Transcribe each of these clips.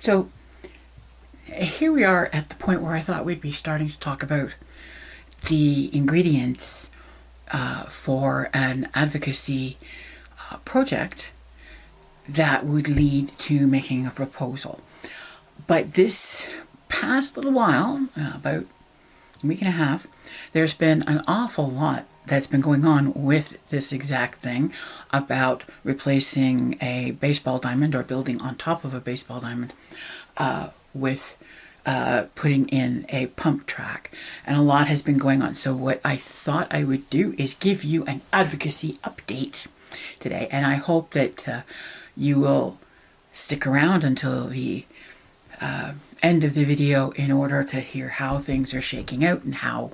So here we are at the point where I thought we'd be starting to talk about the ingredients for an advocacy project that would lead to making a proposal. But this past little while, about a week and a half, there's been an awful lot that's been going on with this exact thing about replacing a baseball diamond or building on top of a baseball diamond with putting in a pump track. And a lot has been going on. So what I thought I would do is give you an advocacy update today. And I hope that you will stick around until the end of the video in order to hear how things are shaking out and how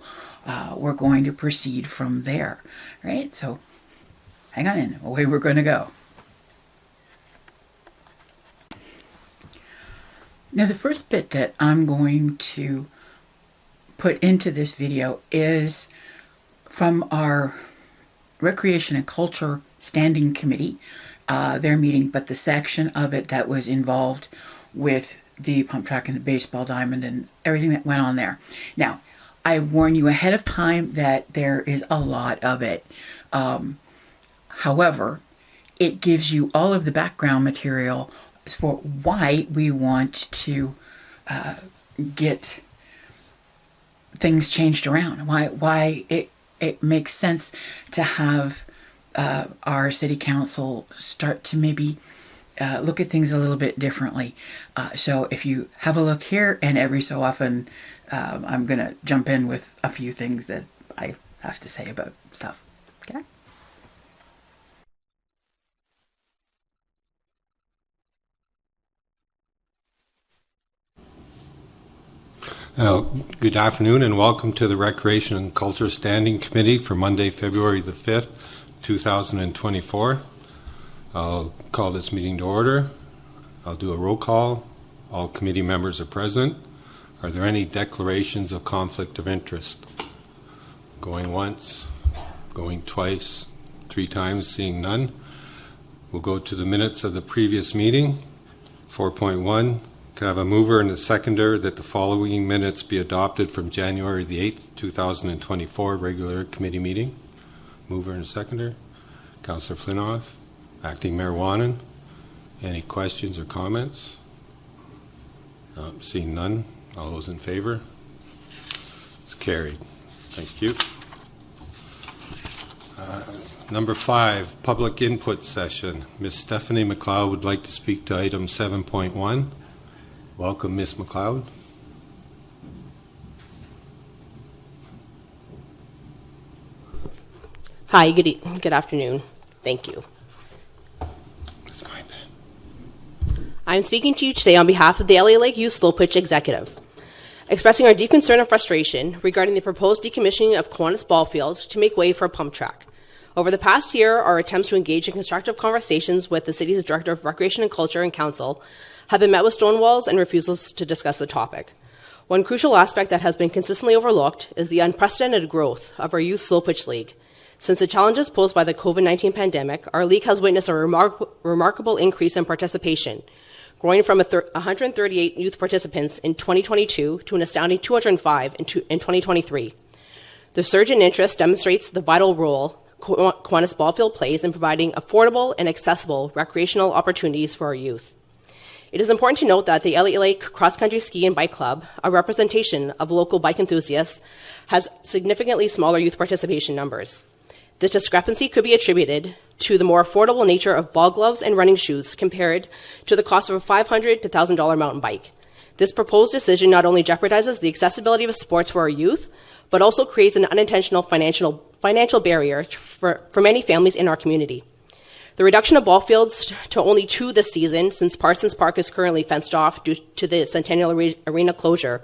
we're going to proceed from there, right? So hang on in, away we're going to go. Now the first bit that I'm going to put into this video is from our Recreation and Culture Standing Committee, their meeting, but the section of it that was involved with the pump track and the baseball diamond and everything that went on there. Now, I warn you ahead of time that there is a lot of it. However, it gives you all of the background material for why we want to get things changed around, why it makes sense to have our city council start to maybe look at things a little bit differently. So if you have a look here, and every so often I'm going to jump in with a few things that I have to say about stuff. Okay? Good afternoon and welcome to the Recreation and Culture Standing Committee for Monday, February the 5th, 2024. I'll call this meeting to order. I'll do a roll call. All committee members are present. Are there any declarations of conflict of interest? Going once, going twice, 3 times, seeing none. We'll go to the minutes of the previous meeting. 4.1, can I have a mover and a seconder that the following minutes be adopted from January the 8th, 2024, regular committee meeting? Mover and a seconder. Councillor Flinoff. Acting Mayor Wanan. Any questions or comments? Seeing none. All those in favor? It's carried. Thank you. Number 5, public input session. Ms. Stephanie McLeod would like to speak to item 7.1. Welcome, Ms. McLeod. Hi, good afternoon. Thank you. That's fine. I'm speaking to you today on behalf of the LA Lake Youth Slow Pitch Executive, expressing our deep concern and frustration regarding the proposed decommissioning of Kiwanis ball fields to make way for a pump track. Over the past year, our attempts to engage in constructive conversations with the city's Director of Recreation and Culture and Council have been met with stonewalls and refusals to discuss the topic. One crucial aspect that has been consistently overlooked is the unprecedented growth of our Youth Slow Pitch League. Since the challenges posed by the COVID-19 pandemic, our league has witnessed a remarkable increase in participation, growing from 138 youth participants in 2022 to an astounding 205 in 2023. The surge in interest demonstrates the vital role Kiwanis Ballfield plays in providing affordable and accessible recreational opportunities for our youth. It is important to note that the LA Lake Cross Country Ski and Bike Club, a representation of local bike enthusiasts, has significantly smaller youth participation numbers. This discrepancy could be attributed to the more affordable nature of ball gloves and running shoes compared to the cost of a $500 to $1,000 mountain bike. This proposed decision not only jeopardizes the accessibility of sports for our youth, but also creates an unintentional financial barrier for many families in our community. The reduction of ball fields to only 2 this season, since Parsons Park is currently fenced off due to the Centennial Arena closure,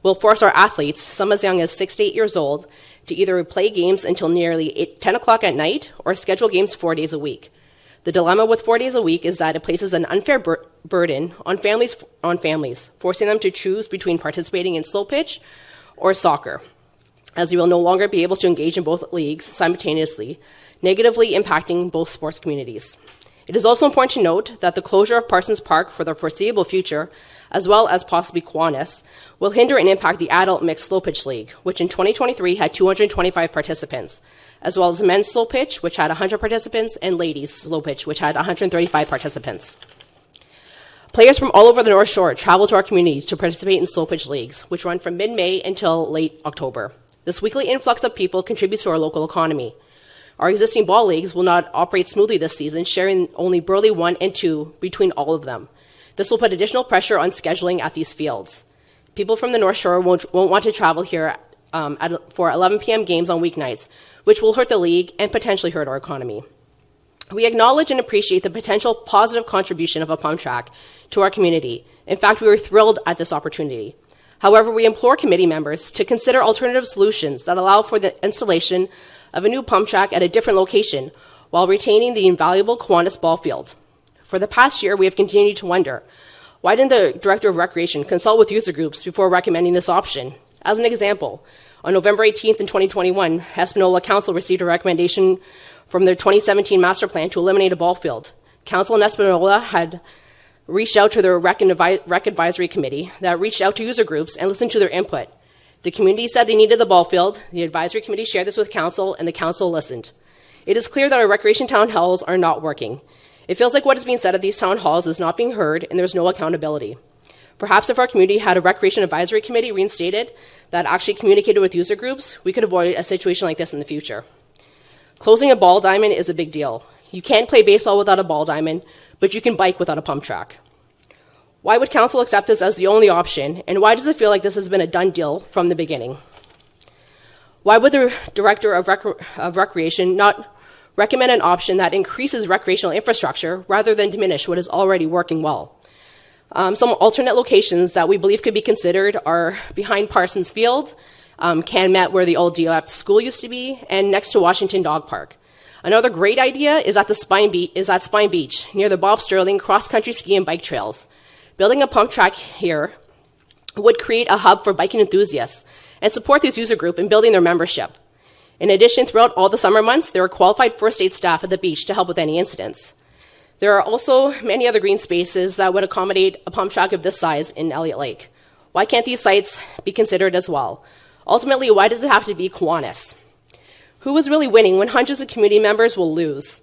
will force our athletes, some as young as 6 to 8 years old, to either play games until nearly 10 o'clock at night or schedule games 4 days a week. The dilemma with 4 days a week is that it places an unfair burden on families, forcing them to choose between participating in slow pitch or soccer, as they will no longer be able to engage in both leagues simultaneously, negatively impacting both sports communities. It is also important to note that the closure of Parsons Park for the foreseeable future, as well as possibly Kiwanis, will hinder and impact the adult mixed slow pitch league, which in 2023 had 225 participants, as well as the men's slow pitch, which had 100 participants, and ladies slow pitch, which had 135 participants. Players from all over the North Shore travel to our community to participate in slow pitch leagues, which run from mid-May until late October. This weekly influx of people contributes to our local economy. Our existing ball leagues will not operate smoothly this season, sharing only Burley 1 and 2 between all of them. This will put additional pressure on scheduling at these fields. People from the North Shore won't want to travel here for 11 p.m. games on weeknights, which will hurt the league and potentially hurt our economy. We acknowledge and appreciate the potential positive contribution of a Pumptrack to our community. In fact, we were thrilled at this opportunity. However, we implore committee members to consider alternative solutions that allow for the installation of a new Pumptrack at a different location while retaining the invaluable Kiwanis ball field. For the past year, we have continued to wonder, why didn't the Director of Recreation consult with user groups before recommending this option? As an example, on November 18th in 2021, Espanola Council received a recommendation from their 2017 master plan to eliminate a ball field. Council in Espanola had reached out to their Rec Advisory Committee that reached out to user groups and listened to their input. The community said they needed the ball field, the Advisory Committee shared this with Council, and the Council listened. It is clear that our recreation town halls are not working. It feels like what is being said at these town halls is not being heard, and there's no accountability. Perhaps if our community had a Recreation Advisory Committee reinstated that actually communicated with user groups, we could avoid a situation like this in the future. Closing a ball diamond is a big deal. You can't play baseball without a ball diamond, but you can bike without a Pumptrack. Why would Council accept this as the only option, and why does it feel like this has been a done deal from the beginning? Why would the Director of Recreation not recommend an option that increases recreational infrastructure rather than diminish what is already working well? Some alternate locations that we believe could be considered are behind Parsons Field, Canmet, where the old DOP school used to be, and next to Washington Dog Park. Another great idea is at Spine Beach, near the Bob Sterling cross-country ski and bike trails. Building a Pumptrack here would create a hub for biking enthusiasts and support this user group in building their membership. In addition, throughout all the summer months, there are qualified first aid staff at the beach to help with any incidents. There are also many other green spaces that would accommodate a Pumptrack of this size in Elliott Lake. Why can't these sites be considered as well? Ultimately, why does it have to be Kiwanis? Who is really winning when hundreds of community members will lose?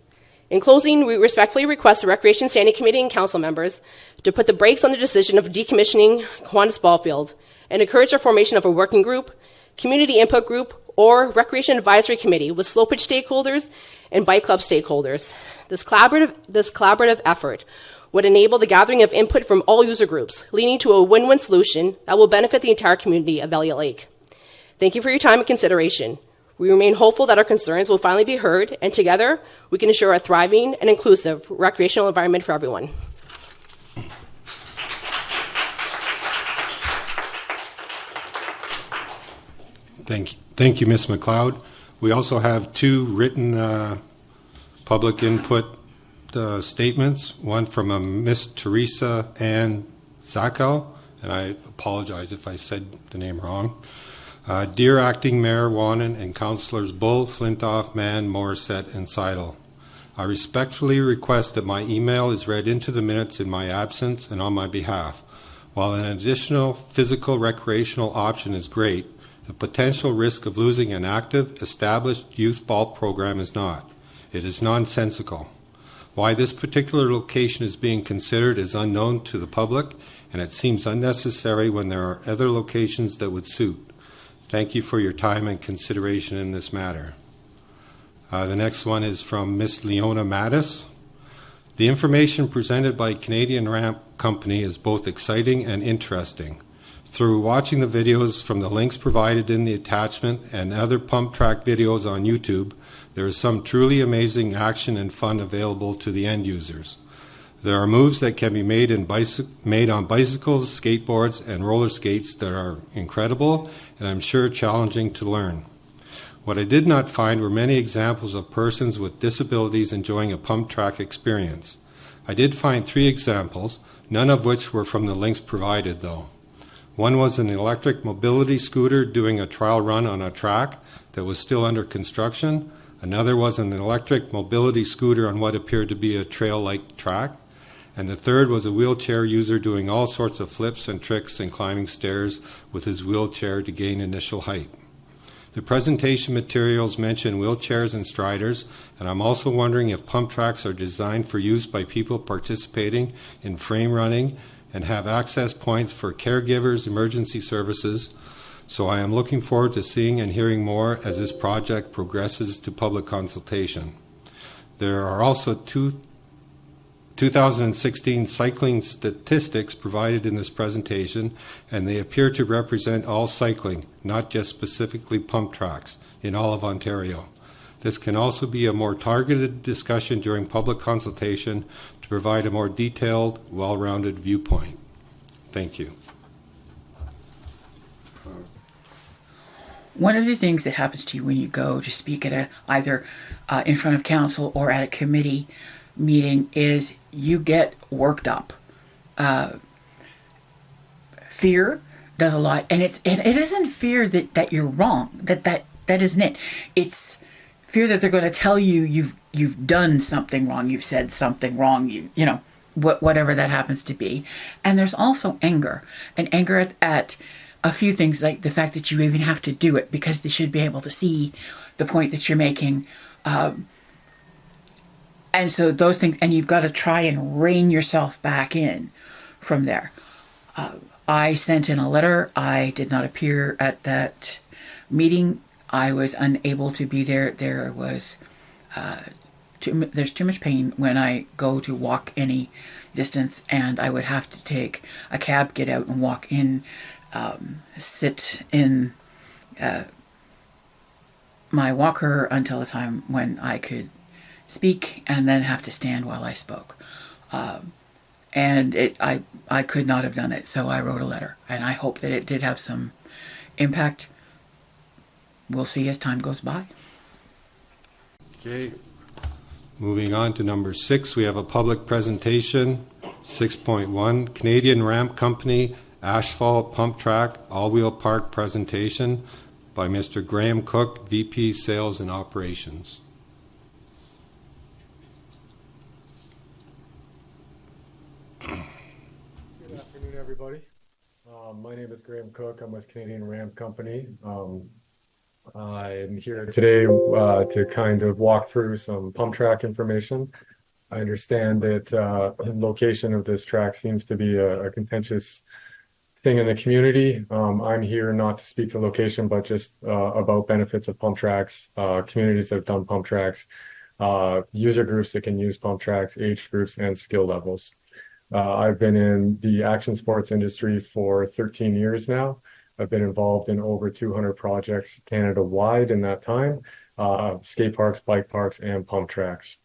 In closing, we respectfully request the Recreation Standing Committee and Council members to put the brakes on the decision of decommissioning Kiwanis Ball Field and encourage the formation of a working group, community input group, or Recreation Advisory Committee with slow pitch stakeholders and bike club stakeholders. This collaborative effort would enable the gathering of input from all user groups, leading to a win-win solution that will benefit the entire community of Elliott Lake. Thank you for your time and consideration. We remain hopeful that our concerns will finally be heard, and together we can ensure a thriving and inclusive recreational environment for everyone. Thank you, Ms. McLeod. We also have two written public input statements, one from Ms. Teresa Ann Zakel, and I apologize if I said the name wrong. Dear Acting Mayor Wanan and Councillors Bull, Flintoff, Mann, Morissette, and Seidel, I respectfully request that my email is read into the minutes in my absence and on my behalf. While an additional physical recreational option is great, the potential risk of losing an active, established youth ball program is not. It is nonsensical. Why this particular location is being considered is unknown to the public, and it seems unnecessary when there are other locations that would suit. Thank you for your time and consideration in this matter. The next one is from Ms. Leona Mattis. The information presented by Canadian Ramp Company is both exciting and interesting. Through watching the videos from the links provided in the attachment and other Pumptrack videos on YouTube, there is some truly amazing action and fun available to the end users. There are moves that can be made on bicycles, skateboards, and roller skates that are incredible and I'm sure challenging to learn. What I did not find were many examples of persons with disabilities enjoying a Pumptrack experience. I did find 3 examples, none of which were from the links provided though. One was an electric mobility scooter doing a trial run on a track that was still under construction. Another was an electric mobility scooter on what appeared to be a trail-like track. And the third was a wheelchair user doing all sorts of flips and tricks and climbing stairs with his wheelchair to gain initial height. The presentation materials mention wheelchairs and striders, and I'm also wondering if pump tracks are designed for use by people participating in frame running and have access points for caregivers, emergency services. So I am looking forward to seeing and hearing more as this project progresses to public consultation. There are also 2016 cycling statistics provided in this presentation, and they appear to represent all cycling, not just specifically pump tracks, in all of Ontario. This can also be a more targeted discussion during public consultation to provide a more detailed, well-rounded viewpoint. Thank you. One of the things that happens to you when you go to speak at either in front of council or at a committee meeting is you get worked up. Fear does a lot, and it isn't fear that you're wrong. That isn't it. It's fear that they're going to tell you you've done something wrong, you've said something wrong, you know whatever that happens to be. And there's also anger, and anger at a few things, like the fact that you even have to do it because they should be able to see the point that you're making. And so those things, and you've got to try and rein yourself back in from there. I sent in a letter. I did not appear at that meeting. I was unable to be there. There was there's too much pain when I go to walk any distance, and I would have to take a cab, get out and walk in, sit in my walker until the time when I could speak, and then have to stand while I spoke. And I could not have done it, so I wrote a letter, and I hope that it did have some impact. We'll see as time goes by. Okay. Moving on to number 6, we have a public presentation, 6.1, Canadian Ramp Company Asphalt Pump Track All-Wheel Park Presentation by Mr. Graham Cook, VP Sales and Operations. Good afternoon, everybody. My name is Graham Cook. I'm with Canadian Ramp Company. I'm here today to kind of walk through some pump track information. I understand that the location of this track seems to be a contentious thing in the community. I'm here not to speak to location, but just about benefits of pump tracks, communities that have done pump tracks, user groups that can use pump tracks, age groups, and skill levels. I've been in the action sports industry for 13 years now. I've been involved in over 200 projects Canada-wide in that time, skate parks, bike parks, and pump tracks.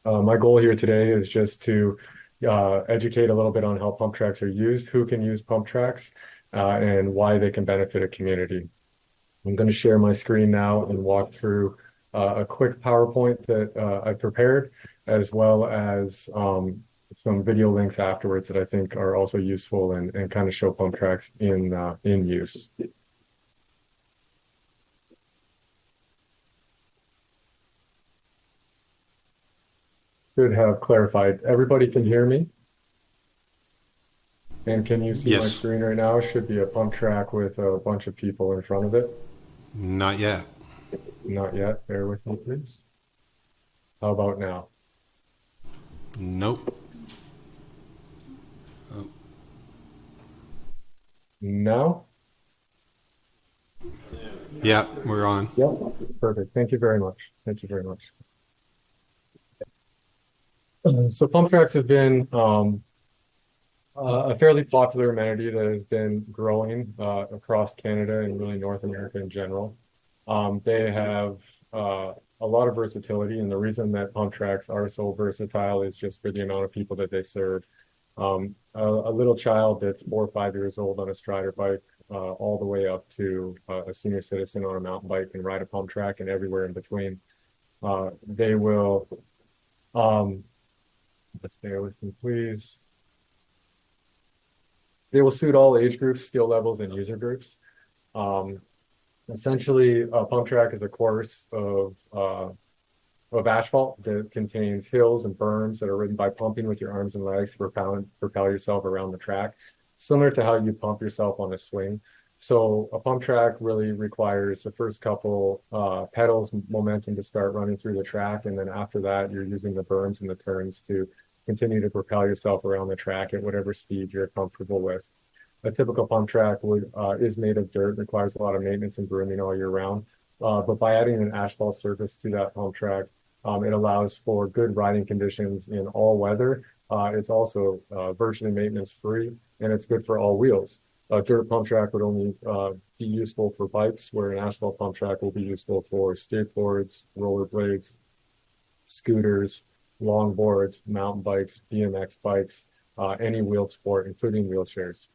My goal here today is just to educate a little bit on how pump tracks are used, who can use pump tracks, and why they can benefit a community. I'm going to share my screen now and walk through a quick PowerPoint that I prepared, as well as some video links afterwards that I think are also useful and kind of show pump tracks in use. Should have clarified. Everybody can hear me? And can you see my screen right now? Should be a pump track with a bunch of people in front of it. Not yet. Not yet. Bear with me, please. How about now? Nope. Now? Yeah, we're on. Yep. Perfect. Thank you very much. Thank you very much. So pump tracks have been a fairly popular amenity that has been growing across Canada and really North America in general. They have a lot of versatility, and the reason that pump tracks are so versatile is just for the amount of people that they serve. A little child that's 4 or 5 years old on a strider bike, all the way up to a senior citizen on a mountain bike can ride a pump track, and everywhere in between. They will, just bear with me, please. They will suit all age groups, skill levels, and user groups. Essentially, a pump track is a course of asphalt that contains hills and berms that are ridden by pumping with your arms and legs to propel yourself around the track, similar to how you pump yourself on a swing. So a pump track really requires the first couple pedals momentum to start running through the track, and then after that, you're using the berms and the turns to continue to propel yourself around the track at whatever speed you're comfortable with. A typical pump track is made of dirt, requires a lot of maintenance and grooming all year round. But by adding an asphalt surface to that pump track, it allows for good riding conditions in all weather. It's also virtually maintenance free, and it's good for all wheels. A dirt pump track would only be useful for bikes, where an asphalt pump track will be useful for skateboards, rollerblades, scooters, longboards, mountain bikes, BMX bikes, any wheeled sport, including wheelchairs.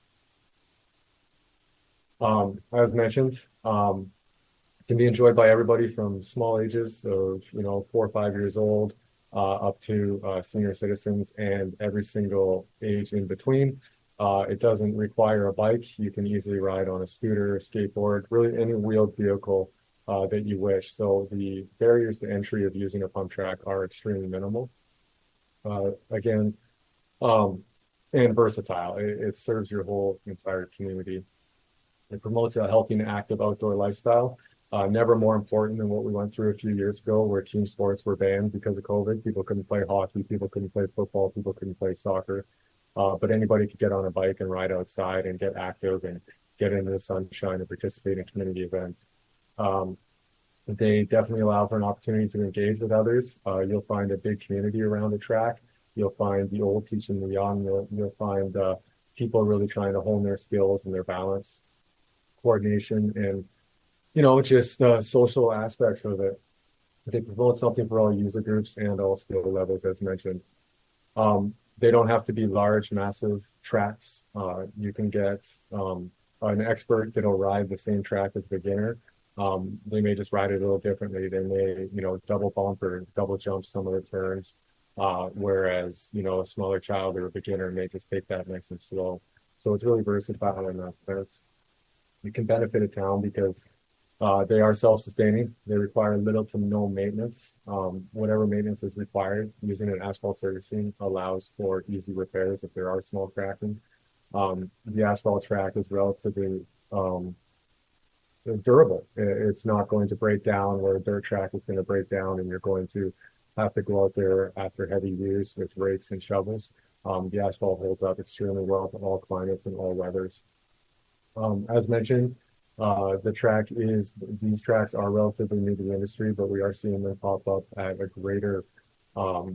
As mentioned, can be enjoyed by everybody from small ages of 4 or 5 years old up to senior citizens and every single age in between. It doesn't require a bike. You can easily ride on a scooter, skateboard, really any wheeled vehicle that you wish. So the barriers to entry of using a pump track are extremely minimal. Again, and versatile. It serves your whole entire community. It promotes a healthy and active outdoor lifestyle. Never more important than what we went through a few years ago, where team sports were banned because of COVID. People couldn't play hockey, people couldn't play football, people couldn't play soccer. But anybody could get on a bike and ride outside and get active and get into the sunshine and participate in community events. They definitely allow for an opportunity to engage with others. You'll find a big community around the track. You'll find the old teaching the young. You'll find people really trying to hone their skills and their balance, coordination, and just social aspects of it. They promote something for all user groups and all skill levels, as mentioned. They don't have to be large, massive tracks. You can get an expert that'll ride the same track as a beginner. They may just ride it a little differently. They may, double bump or double jump some of the turns, whereas, a smaller child or a beginner may just take that nice and slow. So it's really versatile in that sense. You can benefit a town because they are self-sustaining. They require little to no maintenance. Whatever maintenance is required, using an asphalt servicing allows for easy repairs if there are small cracking. The asphalt track is relatively durable. It's not going to break down where a dirt track is going to break down and you're going to have to go out there after heavy use with rakes and shovels. The asphalt holds up extremely well to all climates and all weathers. As mentioned, these tracks are relatively new to the industry, but we are seeing them pop up at a greater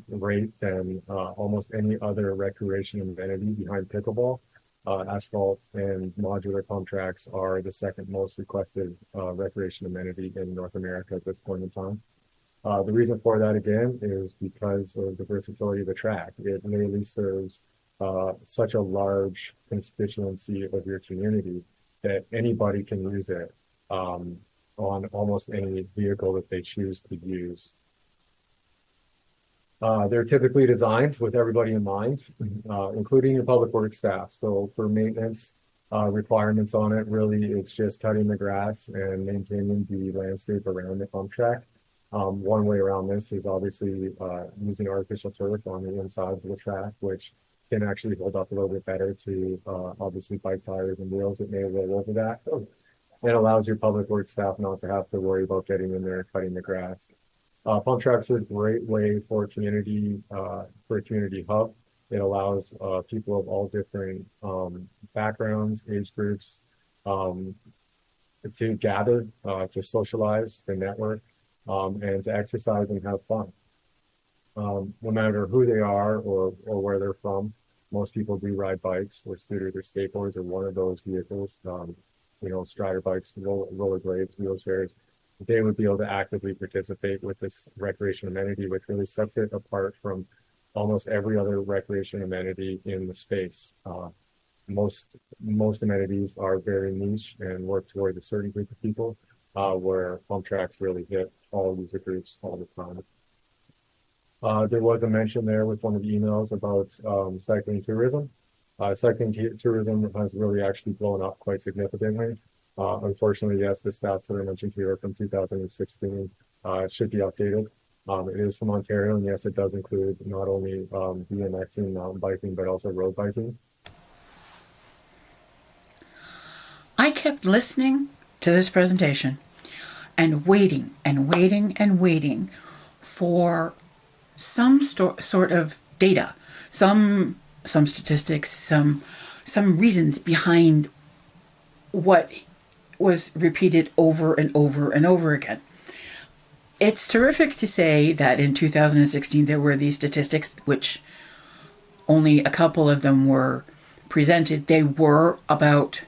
rate than almost any other recreation amenity behind pickleball. Asphalt and modular pump tracks are the second most requested recreation amenity in North America at this point in time. The reason for that, again, is because of the versatility of the track. It literally serves such a large constituency of your community that anybody can use it on almost any vehicle that they choose to use. They're typically designed with everybody in mind, including your public works staff. So for maintenance requirements on it, really it's just cutting the grass and maintaining the landscape around the pump track. One way around this is obviously using artificial turf on the insides of the track, which can actually hold up a little bit better to obviously bike tires and wheels that may roll over that. It allows your public works staff not to have to worry about getting in there and cutting the grass. Pump tracks are a great way for a community hub. It allows people of all different backgrounds, age groups, to gather, to socialize, to network, and to exercise and have fun. No matter who they are or where they're from, most people do ride bikes or scooters or skateboards or one of those vehicles. Strider bikes, rollerblades, wheelchairs. They would be able to actively participate with this recreation amenity, which really sets it apart from almost every other recreation amenity in the space. Most amenities are very niche and work toward a certain group of people, where pump tracks really hit all user groups all the time. There was a mention there with one of the emails about cycling tourism. Cycling tourism has really actually blown up quite significantly. Unfortunately, yes, the stats that I mentioned here are from 2016. It should be updated. It is from Ontario, and yes, it does include not only BMXing, mountain biking, but also road biking. I kept listening to this presentation and waiting and waiting and waiting for some sort of data, some statistics, some reasons behind what was repeated over and over and over again. It's terrific to say that in 2016 there were these statistics, which only a couple of them were presented. They were about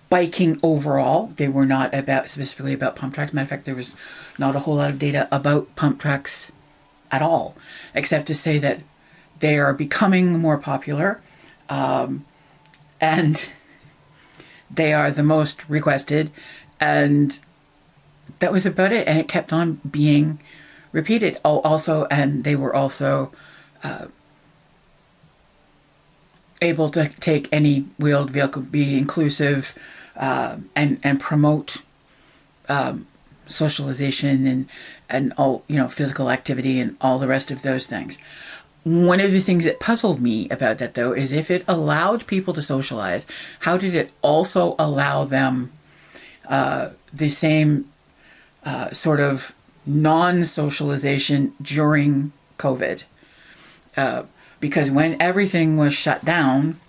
biking overall. They were not about specifically about pump tracks. Matter of fact, there was not a whole lot of data about pump tracks at all, except to say that they are becoming more popular, and they are the most requested, and that was about it. And it kept on being repeated. Oh, also, and they were also able to take any wheeled vehicle, be inclusive, and promote socialization and all, physical activity and all the rest of those things. One of the things that puzzled me about that, though, is if it allowed people to socialize, how did it also allow them the same sort of non-socialization during COVID? Because when everything was shut down,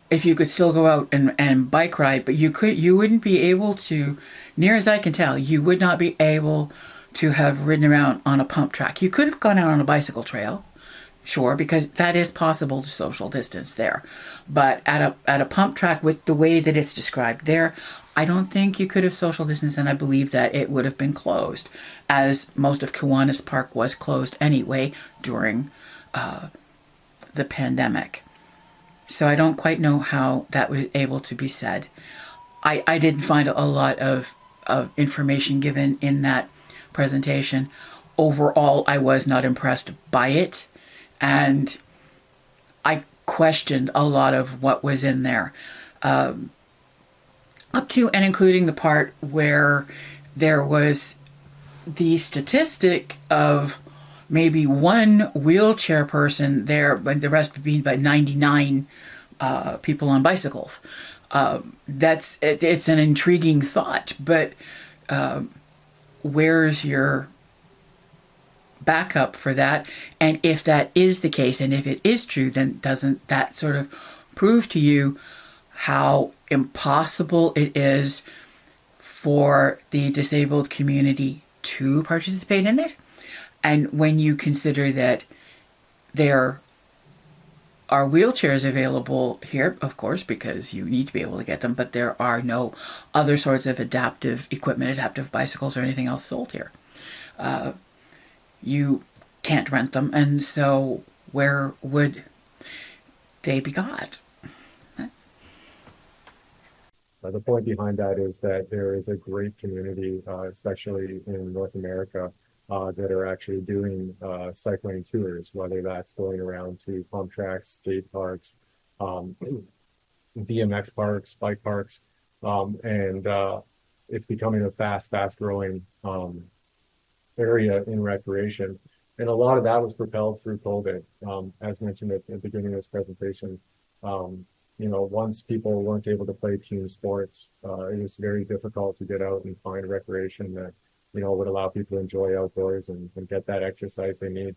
if you could still go out and bike ride, but you wouldn't be able to, near as I can tell, you would not be able to have ridden around on a pump track. You could have gone out on a bicycle trail, sure, because that is possible to social distance there. But at a pump track, with the way that it's described there, I don't think you could have social distanced, and I believe that it would have been closed, as most of Kiwanis Park was closed anyway during the pandemic. So I don't quite know how that was able to be said. I didn't find a lot of information given in that presentation. Overall, I was not impressed by it, and I questioned a lot of what was in there. Up to and including the part where there was the statistic of maybe one wheelchair person there, but the rest being about 99 people on bicycles. It's an intriguing thought, but where's your backup for that? And if that is the case, and if it is true, then doesn't that sort of prove to you how impossible it is for the disabled community to participate in it? And when you consider that there are wheelchairs available here, of course, because you need to be able to get them, but there are no other sorts of adaptive equipment, adaptive bicycles or anything else sold here. You can't rent them, and so where would they be got? The point behind that is that there is a great community, especially in North America, that are actually doing cycling tours, whether that's going around to pump tracks, skate parks, BMX parks, bike parks, and it's becoming a fast growing area in recreation. And a lot of that was propelled through COVID. As mentioned at the beginning of this presentation, once people weren't able to play team sports, it was very difficult to get out and find recreation that, would allow people to enjoy outdoors and get that exercise they need.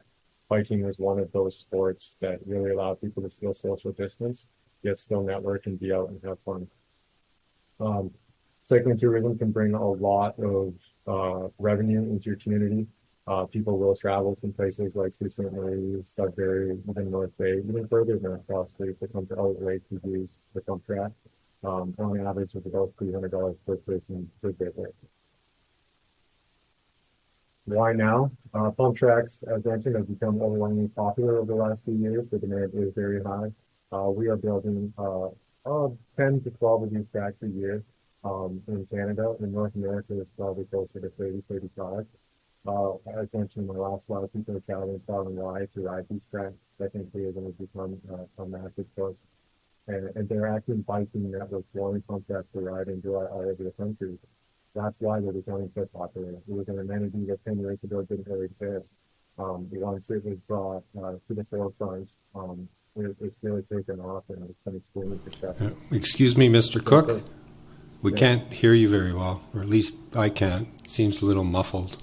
Biking was one of those sports that really allowed people to still social distance, yet still network and be out and have fun. Cycling tourism can bring a lot of revenue into your community. People will travel from places like Sault Ste. Marie, Sudbury, even North Bay, even further than across the to come to Elliott Lake to use the pump track. On average, it's about $300 per person per day. Why now? Pump tracks, as mentioned, have become overwhelmingly popular over the last few years. The demand is very high. We are building 10 to 12 of these tracks a year in Canada. In North America, it's probably closer to 30, 35. As mentioned in my last slide, people are traveling far and wide to ride these tracks. Technically, are going to become a massive push. and they're actually biking networks, wanting pump tracks to ride and enjoy all over the country. That's why they're becoming so popular. It was an amenity that 10 years ago didn't really exist. Once it was brought to the forefront, it's really taken off and it's been extremely successful. Excuse me, Mr. Cook. So, We yeah. can't hear you very well, or at least I can't. It seems a little muffled.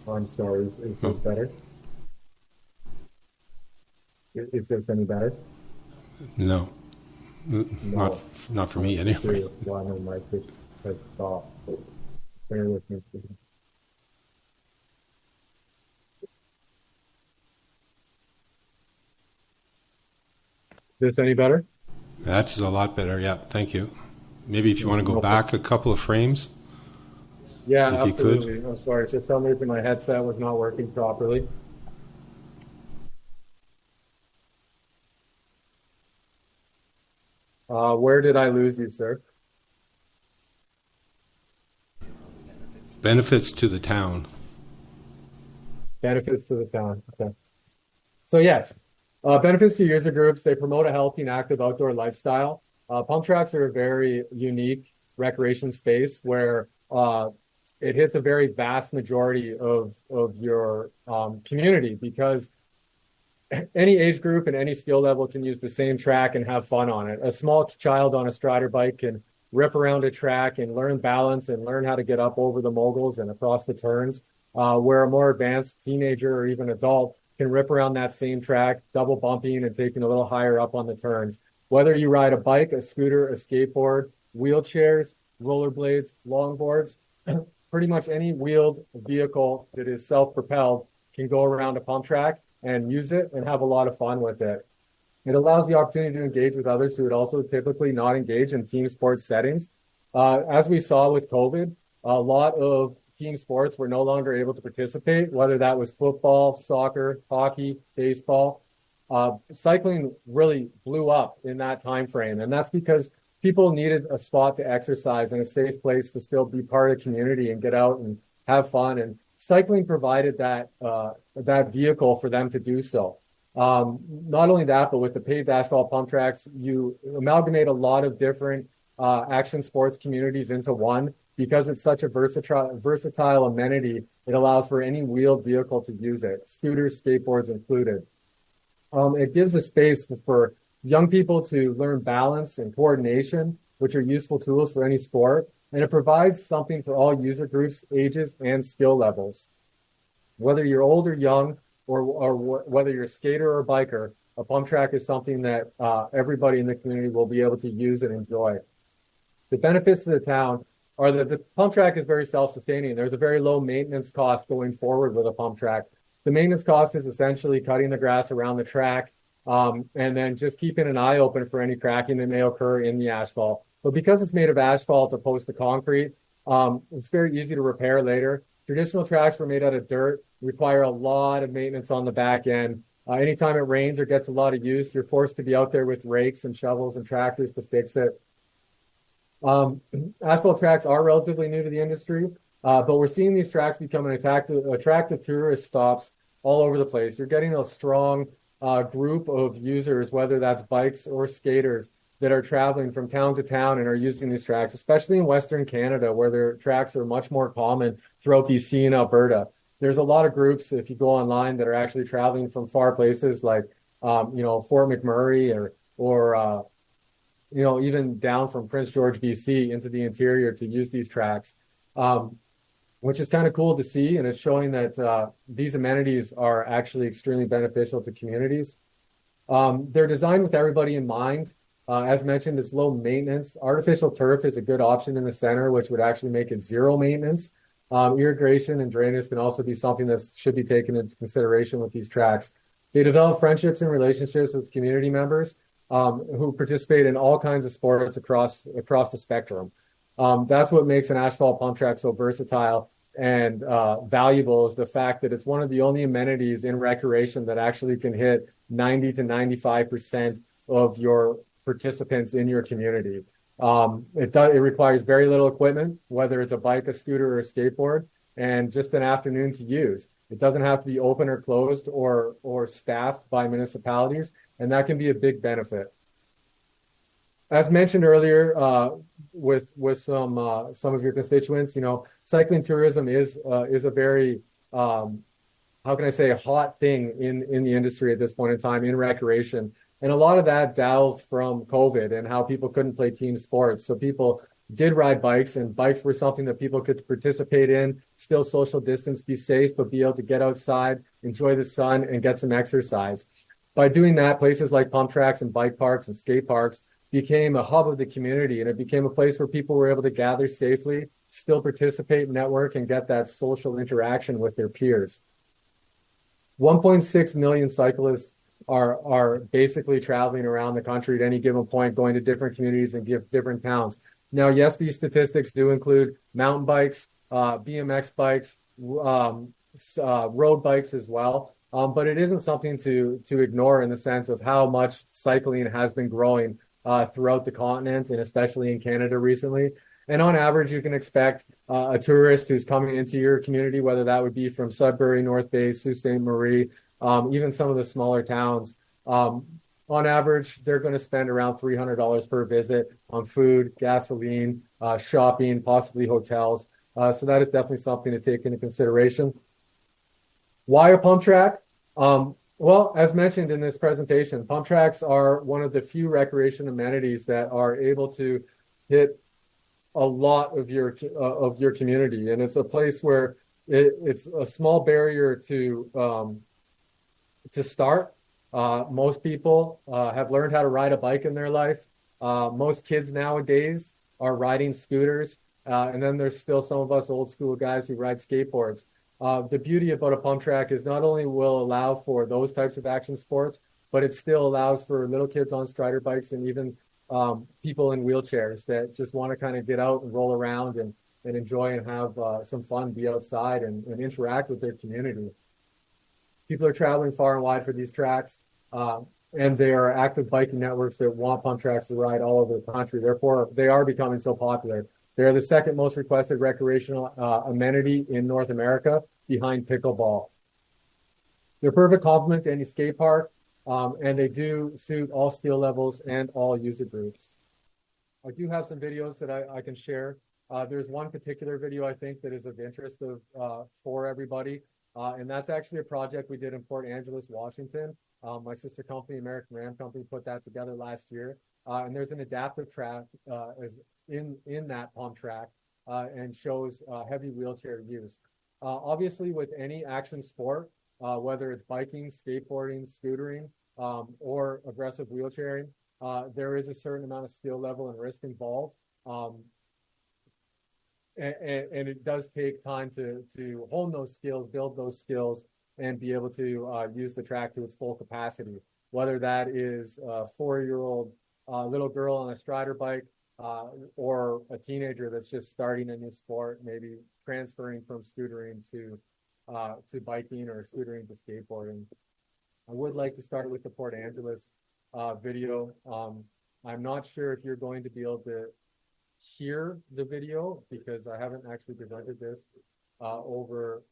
I'm sorry, is this better? Is this any better? No, No. not for me anyway. Why my mic has stopped. Bear with me, please. This any better? That's a lot better. Yeah, thank you. Maybe if you want to go No back a couple of frames, Yeah, if you could. absolutely. I'm sorry. For some reason, my headset was not working properly. Where did I lose you, sir? Benefits to the town. Benefits to the town. Okay. So yes, benefits to user groups. They promote a healthy and active outdoor lifestyle. Pump tracks are a very unique recreation space where it hits a very vast majority of your community because any age group and any skill level can use the same track and have fun on it. A small child on a strider bike can rip around a track and learn balance and learn how to get up over the moguls and across the turns, where a more advanced teenager or even adult can rip around that same track, double bumping and taking a little higher up on the turns. Whether you ride a bike, a scooter, a skateboard, wheelchairs, rollerblades, longboards, pretty much any wheeled vehicle that is self-propelled can go around a pump track and use it and have a lot of fun with it. It allows the opportunity to engage with others who would also typically not engage in team sports settings. As we saw with COVID, a lot of team sports were no longer able to participate, whether that was football, soccer, hockey, baseball. Cycling really blew up in that time frame, and that's because people needed a spot to exercise and a safe place to still be part of the community and get out and have fun. And cycling provided that vehicle for them to do so. Not only that, but with the paved asphalt pump tracks, you amalgamate a lot of different action sports communities into one. Because it's such a versatile amenity, it allows for any wheeled vehicle to use it, scooters, skateboards included. It gives a space for young people to learn balance and coordination, which are useful tools for any sport. And it provides something for all user groups, ages, and skill levels. Whether you're old or young, or whether you're a skater or biker, a pump track is something that everybody in the community will be able to use and enjoy. The benefits to the town are that the pump track is very self-sustaining. There's a very low maintenance cost going forward with a pump track. The maintenance cost is essentially cutting the grass around the track and then just keeping an eye open for any cracking that may occur in the asphalt. But because it's made of asphalt opposed to concrete, it's very easy to repair later. Traditional tracks were made out of dirt, require a lot of maintenance on the back end. Anytime it rains or gets a lot of use, you're forced to be out there with rakes and shovels and tractors to fix it. Asphalt tracks are relatively new to the industry, but we're seeing these tracks become an attractive tourist stops all over the place. You're getting a strong group of users, whether that's bikes or skaters, that are traveling from town to town and are using these tracks, especially in Western Canada, where their tracks are much more common throughout BC and Alberta. There's a lot of groups, if you go online, that are actually traveling from far places like, Fort McMurray or even down from Prince George, BC into the interior to use these tracks, which is kind of cool to see. And it's showing that these amenities are actually extremely beneficial to communities. They're designed with everybody in mind. As mentioned, it's low maintenance. Artificial turf is a good option in the center, which would actually make it zero maintenance. Irrigation and drainage can also be something that should be taken into consideration with these tracks. They develop friendships and relationships with community members who participate in all kinds of sports across the spectrum. That's what makes an asphalt pump track so versatile and valuable, is the fact that it's one of the only amenities in recreation that actually can hit 90 to 95% of your participants in your community. It requires very little equipment, whether it's a bike, a scooter, or a skateboard, and just an afternoon to use. It doesn't have to be open or closed or staffed by municipalities, and that can be a big benefit. as mentioned earlier, with some of your constituents, cycling tourism is a very how can I say, a hot thing in the industry at this point in time in recreation. And a lot of that dialed from COVID and how people couldn't play team sports. So people did ride bikes, and bikes were something that people could participate in, still social distance, be safe, but be able to get outside, enjoy the sun, and get some exercise. By doing that, places like pump tracks and bike parks and skate parks became a hub of the community, and it became a place where people were able to gather safely, still participate, network, and get that social interaction with their peers. 1.6 million cyclists are basically traveling around the country at any given point, going to different communities and different towns. Now, yes, these statistics do include mountain bikes, BMX bikes, road bikes as well. But it isn't something to ignore in the sense of how much cycling has been growing throughout the continent, and especially in Canada recently. And on average, you can expect a tourist who's coming into your community, whether that would be from Sudbury, North Bay, Sault Ste. Marie, even some of the smaller towns. On average, they're going to spend around $300 per visit on food, gasoline, shopping, possibly hotels. So that is definitely something to take into consideration. Why a pump track? Well, as mentioned in this presentation, pump tracks are one of the few recreation amenities that are able to hit a lot of your community, and it's a place where it's a small barrier to start. Most people have learned how to ride a bike in their life. Most kids nowadays are riding scooters, and then there's still some of us old school guys who ride skateboards. The beauty about a pump track is not only will allow for those types of action sports, but it still allows for little kids on strider bikes and even people in wheelchairs that just want to kind of get out and roll around and enjoy and have some fun, be outside and interact with their community. People are traveling far and wide for these tracks, and there are active biking networks that want pump tracks to ride all over the country. Therefore, they are becoming so popular. They're the second most requested recreational amenity in North America, behind pickleball. They're a perfect complement to any skate park, and they do suit all skill levels and all user groups. I do have some videos that I can share. There's one particular video I think that is of interest for everybody, and that's actually a project we did in Port Angeles, Washington. My sister company, American Ram Company, put that together last year, and there's an adaptive track in that pump track and shows heavy wheelchair use. Obviously, with any action sport, whether it's biking, skateboarding, scootering, or aggressive wheelchairing, there is a certain amount of skill level and risk involved. And it does take time to hone those skills, build those skills, and be able to use the track to its full capacity. Whether that is a 4-year-old little girl on a strider bike, or a teenager that's just starting a new sport, maybe transferring from scootering to biking or scootering to skateboarding. I would like to start with the Port Angeles video. I'm not sure if you're going to be able to hear the video because I haven't actually presented this over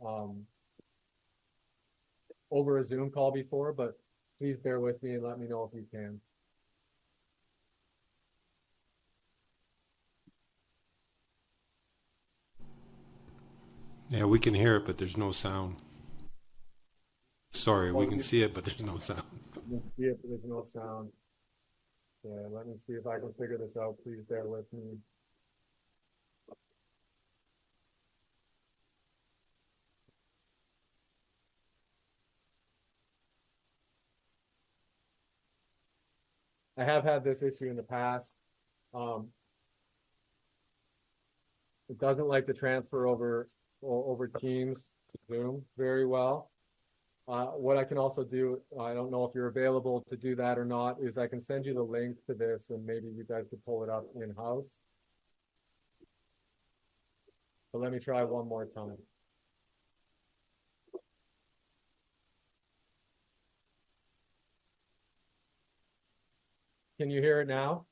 a Zoom call before, but please bear with me and let me know if you can. Yeah, we can hear it, but there's no sound. Sorry, we can see it, but there's no sound. You can see it, but there's no sound. Yeah, let me see if I can figure this out. Please bear with me. I have had this issue in the past. It doesn't like to transfer over Teams to Zoom very well. What I can also do, I don't know if you're available to do that or not, is I can send you the link to this and maybe you guys could pull it up in-house. But let me try one more time. Can you hear it now?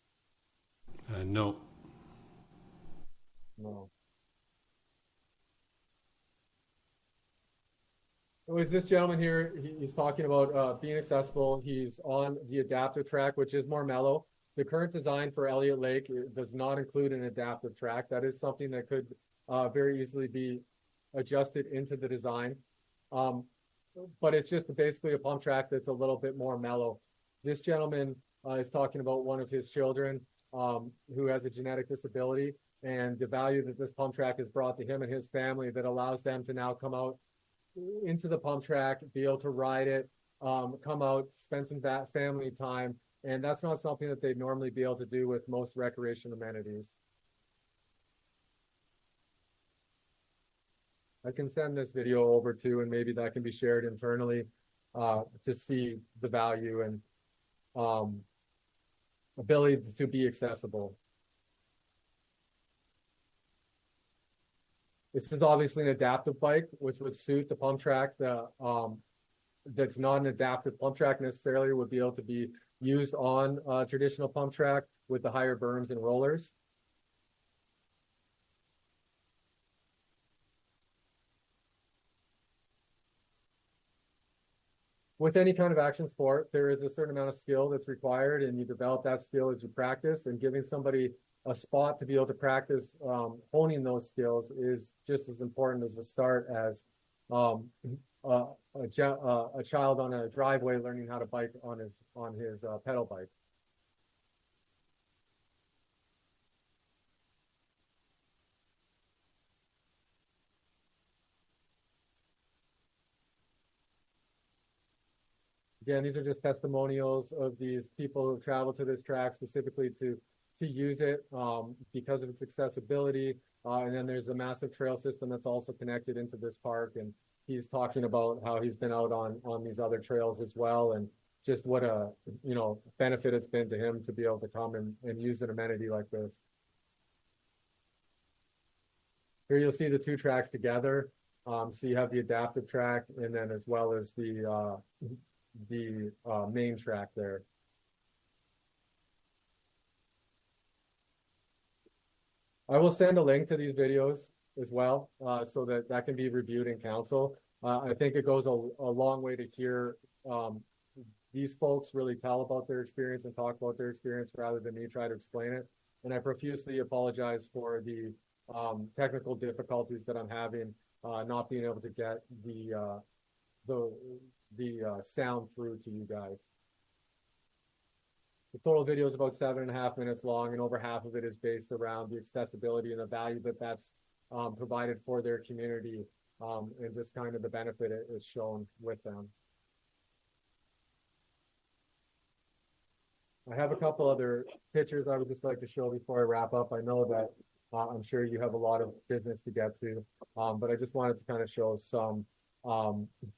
No. No. It was this gentleman here. He's talking about being accessible. He's on the adaptive track, which is more mellow, The current design for Elliott Lake does not include an adaptive track. That is something that could very easily be adjusted into the design. But it's just basically a pump track that's a little bit more mellow. This gentleman is talking about one of his children who has a genetic disability, and the value that this pump track has brought to him and his family that allows them to now come out into the pump track, be able to ride it, come out, spend some family time. And that's not something that they'd normally be able to do with most recreation amenities. I can send this video over to, and maybe that can be shared internally to see the value and ability to be accessible. This is obviously an adaptive bike, which would suit the pump track. That's not an adaptive pump track necessarily would be able to be used on a traditional pump track with the higher berms and rollers. With any kind of action sport, there is a certain amount of skill that's required, and you develop that skill as you practice. And giving somebody a spot to be able to practice honing those skills is just as important as a start as a child on a driveway learning how to bike on his pedal bike. Again, these are just testimonials of these people who travel to this track specifically to use it because of its accessibility. And then there's a massive trail system that's also connected into this park. And he's talking about how he's been out on these other trails as well, and just what a benefit it's been to him to be able to come and use an amenity like this. Here you'll see the two tracks together. So you have the adaptive track, and then as well as the main track there. I will send a link to these videos as well, so that can be reviewed in council. I think it goes a long way to hear these folks really tell about their experience and talk about their experience rather than me try to explain it. And I profusely apologize for the technical difficulties that I'm having, not being able to get the sound through to you guys. The total video is about 7.5 minutes long, and over half of it is based around the accessibility and the value that's provided for their community, and just kind of the benefit it's shown with them. I have a couple other pictures I would just like to show before I wrap up. I know that I'm sure you have a lot of business to get to, but I just wanted to kind of show some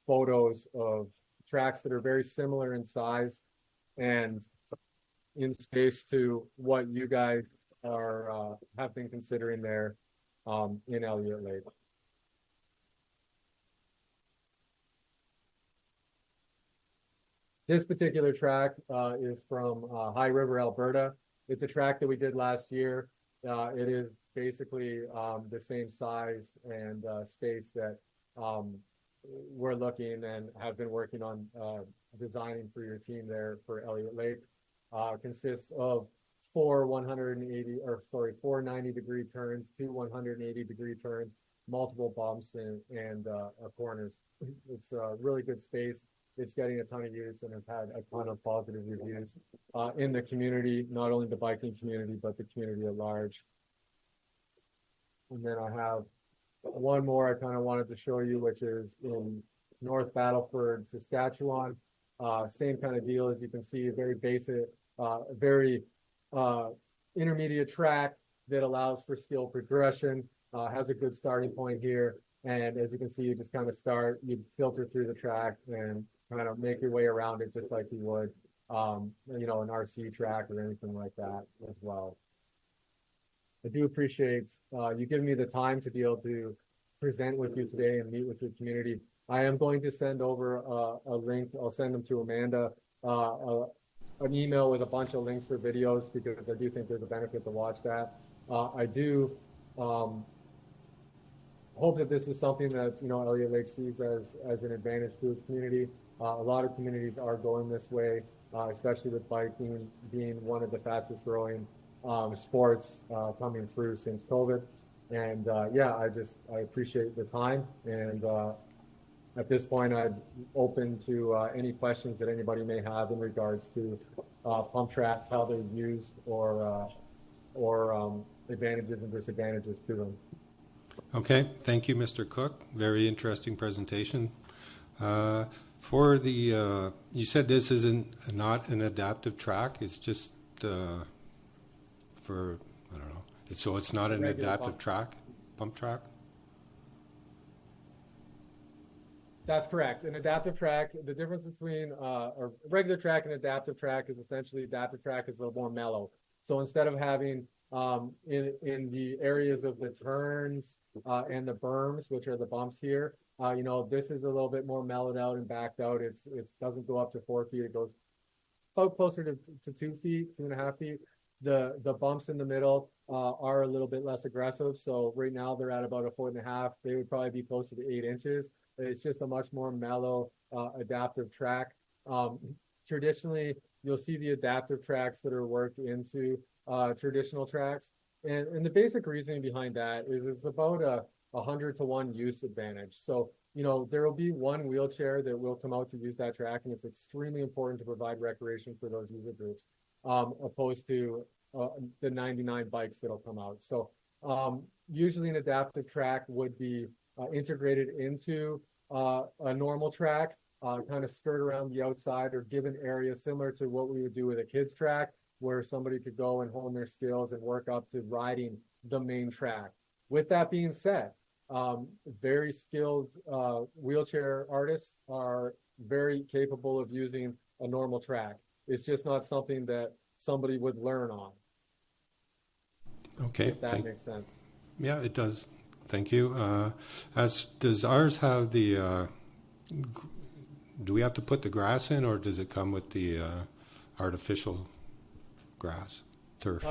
photos of tracks that are very similar in size and in space to what you guys are have been considering there in Elliott Lake. This particular track is from High River, Alberta. It's a track that we did last year. It is basically the same size and space that we're looking and have been working on designing for your team there for Elliott Lake. Consists of four 90-degree turns, two 180-degree turns, multiple bumps and corners. It's a really good space. It's getting a ton of use and has had a ton of positive reviews in the community, not only the biking community, but the community at large. And then I have one more I kind of wanted to show you, which is in North Battleford, Saskatchewan. Same kind of deal. As you can see, very basic, very intermediate track that allows for skill progression, has a good starting point here. And as you can see, you just kind of start, you filter through the track and kind of make your way around it just like you would, an RC track or anything like that as well. I do appreciate you giving me the time to be able to present with you today and meet with your community. I am going to send over a link. I'll send them to Amanda, an email with a bunch of links for videos, because I do think there's a benefit to watch that. I do hope that this is something that Elliott Lake sees as an advantage to its community. A lot of communities are going this way. especially with biking being one of the fastest growing sports coming through since COVID. And yeah, I appreciate the time. And at this point, I'm open to any questions that anybody may have in regards to Pumptrack, how they're used, or advantages and disadvantages to them. Okay, thank you, Mr. Cook. Very interesting presentation. For the, you said this isn't not an adaptive track. It's just for, I don't know. So it's not an adaptive track, Pumptrack? That's correct. An adaptive track, the difference between a regular track and adaptive track is essentially adaptive track is a little more mellow. So instead of having in the areas of the turns and the berms, which are the bumps here, you know, this is a little bit more mellowed out and backed out. It doesn't go up to 4 feet. It goes about closer to 2 feet, 2.5 feet. The bumps in the middle are a little bit less aggressive. So right now they're at about 1.5 feet. They would probably be closer to 8 inches. It's just a much more mellow adaptive track. Traditionally, you'll see the adaptive tracks that are worked into traditional tracks. And the basic reasoning behind that is it's about a 100-to-1 use advantage. So, you know, there will be one wheelchair that will come out to use that track, and it's extremely important to provide recreation for those user groups, opposed to the 99 bikes that'll come out. So usually an adaptive track would be integrated into a normal track, kind of skirt around the outside or given areas similar to what we would do with a kids track, where somebody could go and hone their skills and work up to riding the main track. With that being said, very skilled wheelchair artists are very capable of using a normal track. It's just not something that somebody would learn on. Okay. If that makes sense. Yeah, it does. Thank you. Does ours have the, do we have to put the grass in, or does it come with the artificial grass, turf?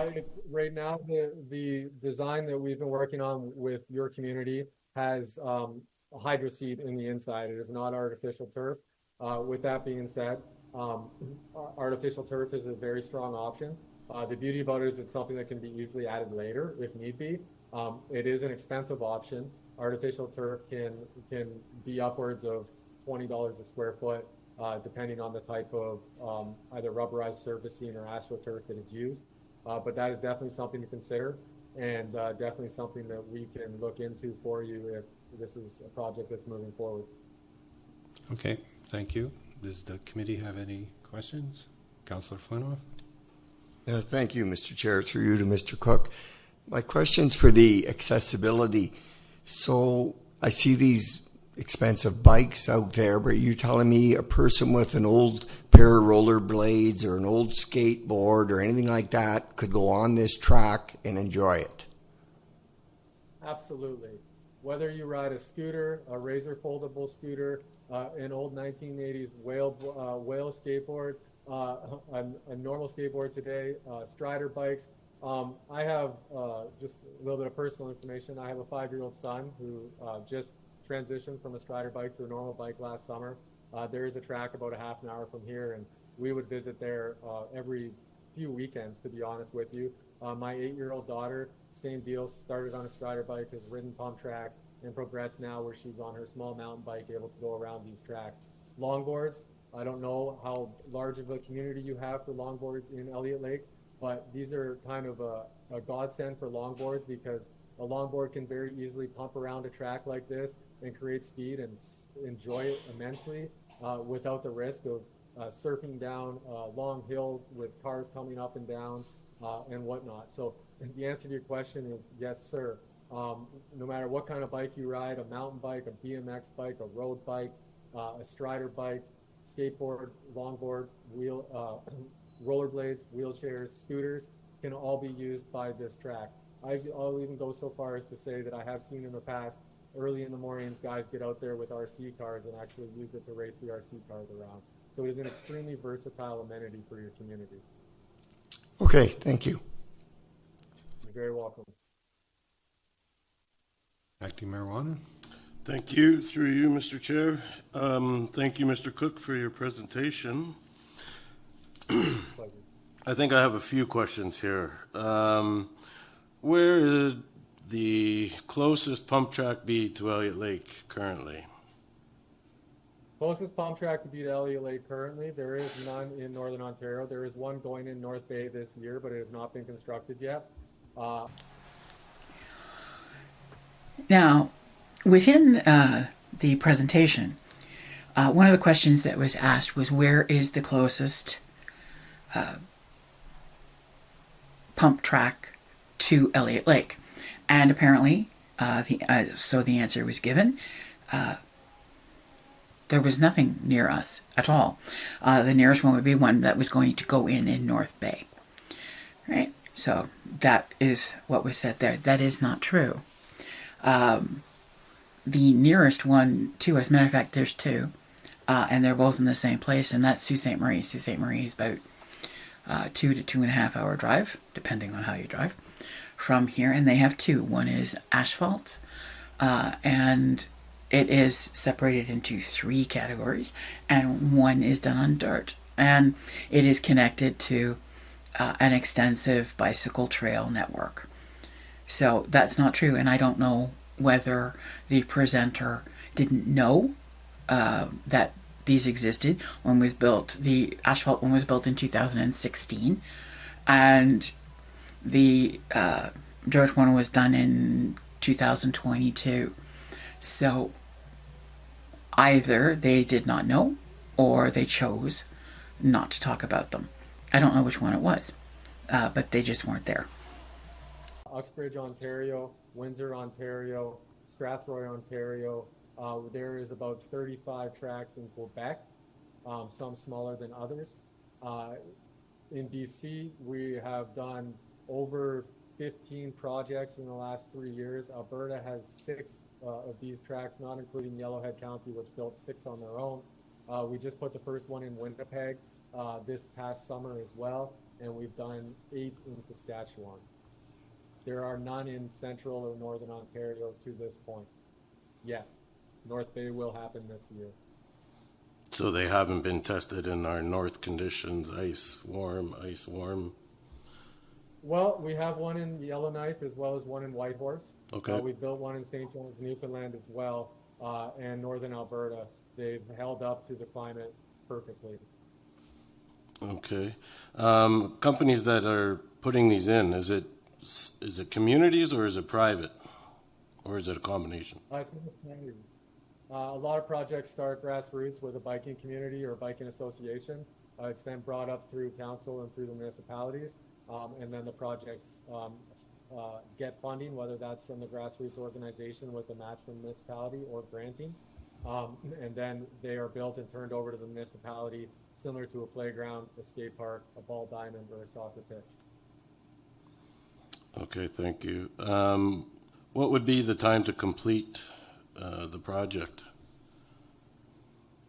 Right now, the design that we've been working on with your community has a hydro seed in the inside. It is not artificial turf. With that being said, artificial turf is a very strong option. The beauty about it is it's something that can be easily added later if need be. It is an expensive option. Artificial turf can be upwards of $20 a square foot, depending on the type of either rubberized surfacing or astroturf that is used. But that is definitely something to consider, and definitely something that we can look into for you if this is a project that's moving forward. Okay, thank you. Does the committee have any questions? Councillor Flinoff? Thank you, Mr. Chair. Through you to Mr. Cook. My question's for the accessibility. So I see these expensive bikes out there, but you're telling me a person with an old pair of roller blades or an old skateboard or anything like that could go on this track and enjoy it? Absolutely. Whether you ride a scooter, a Razor foldable scooter, an old 1980s whale skateboard, a normal skateboard today, Strider bikes. I have just a little bit of personal information. I have a 5-year-old son who just transitioned from a Strider bike to a normal bike last summer. There is a track about a half an hour from here, and we would visit there every few weekends, to be honest with you. My 8-year-old daughter, same deal, started on a Strider bike, has ridden Pumptracks, and progressed now where she's on her small mountain bike, able to go around these tracks. Longboards, I don't know how large of a community you have for longboards in Elliott Lake, but these are kind of a godsend for longboards, because a longboard can very easily pump around a track like this and create speed and enjoy it immensely without the risk of surfing down a long hill with cars coming up and down and whatnot. So the answer to your question is yes, sir. No matter what kind of bike you ride, a mountain bike, a BMX bike, a road bike, a Strider bike, skateboard, longboard, rollerblades, wheelchairs, scooters can all be used by this track. I'll even go so far as to say that I have seen in the past, early in the mornings, guys get out there with RC cars and actually use it to race the RC cars around. So it is an extremely versatile amenity for your community. Okay, thank you. You're very welcome. Acting Mayor Wanan? Thank you. Through you, Mr. Chair. Thank you, Mr. Cook, for your presentation. Pleasure. I think I have a few questions here. Where is the closest pump track be to Elliott Lake currently? Closest pump track to be to Elliott Lake currently, there is none in Northern Ontario. There is one going in North Bay this year, but it has not been constructed yet. Now, within the presentation, one of the questions that was asked was, where is the closest pump track to Elliott Lake? And apparently, so the answer was given. There was nothing near us at all. The nearest one would be one that was going to go in North Bay. Right? So that is what was said there. That is not true. The nearest one to us, matter of fact, there's two, and they're both in the same place, and that's Sault Ste. Marie. Sault Ste. Marie is about 2 to 2.5 hour drive, depending on how you drive, from here, and they have two. One is asphalt, and it is separated into 3 categories, and one is done on dirt, and it is connected to an extensive bicycle trail network. So that's not true, and I don't know whether the presenter didn't know that these existed. One was built, the asphalt one was built in 2016, and the dirt one was done in 2022. So either they did not know, or they chose not to talk about them. I don't know which one it was, but they just weren't there. Uxbridge, Ontario, Windsor, Ontario, Strathroy, Ontario. There is about 35 tracks in Quebec, some smaller than others. In BC, we have done over 15 projects in the last 3 years. Alberta has 6 of these tracks, not including Yellowhead County, which built 6 on their own. We just put the first one in Winnipeg this past summer as well, and we've done 8 in Saskatchewan. There are none in Central or Northern Ontario to this point yet. North Bay will happen this year. So they haven't been tested in our north conditions, ice warm. Well, we have one in Yellowknife as well as one in Whitehorse. Okay. We've built one in St. John's, Newfoundland as well, and Northern Alberta. They've held up to the climate perfectly. Okay. Companies that are putting these in, is it communities or is it private? Or is it a combination? It's community. A lot of projects start grassroots with a biking community or a biking association. It's then brought up through council and through the municipalities, and then the projects get funding, whether that's from the grassroots organization with a match from the municipality or granting, and then they are built and turned over to the municipality, similar to a playground, a skate park, a ball diamond, or a soccer pitch. Okay, thank you. What would be the time to complete the project?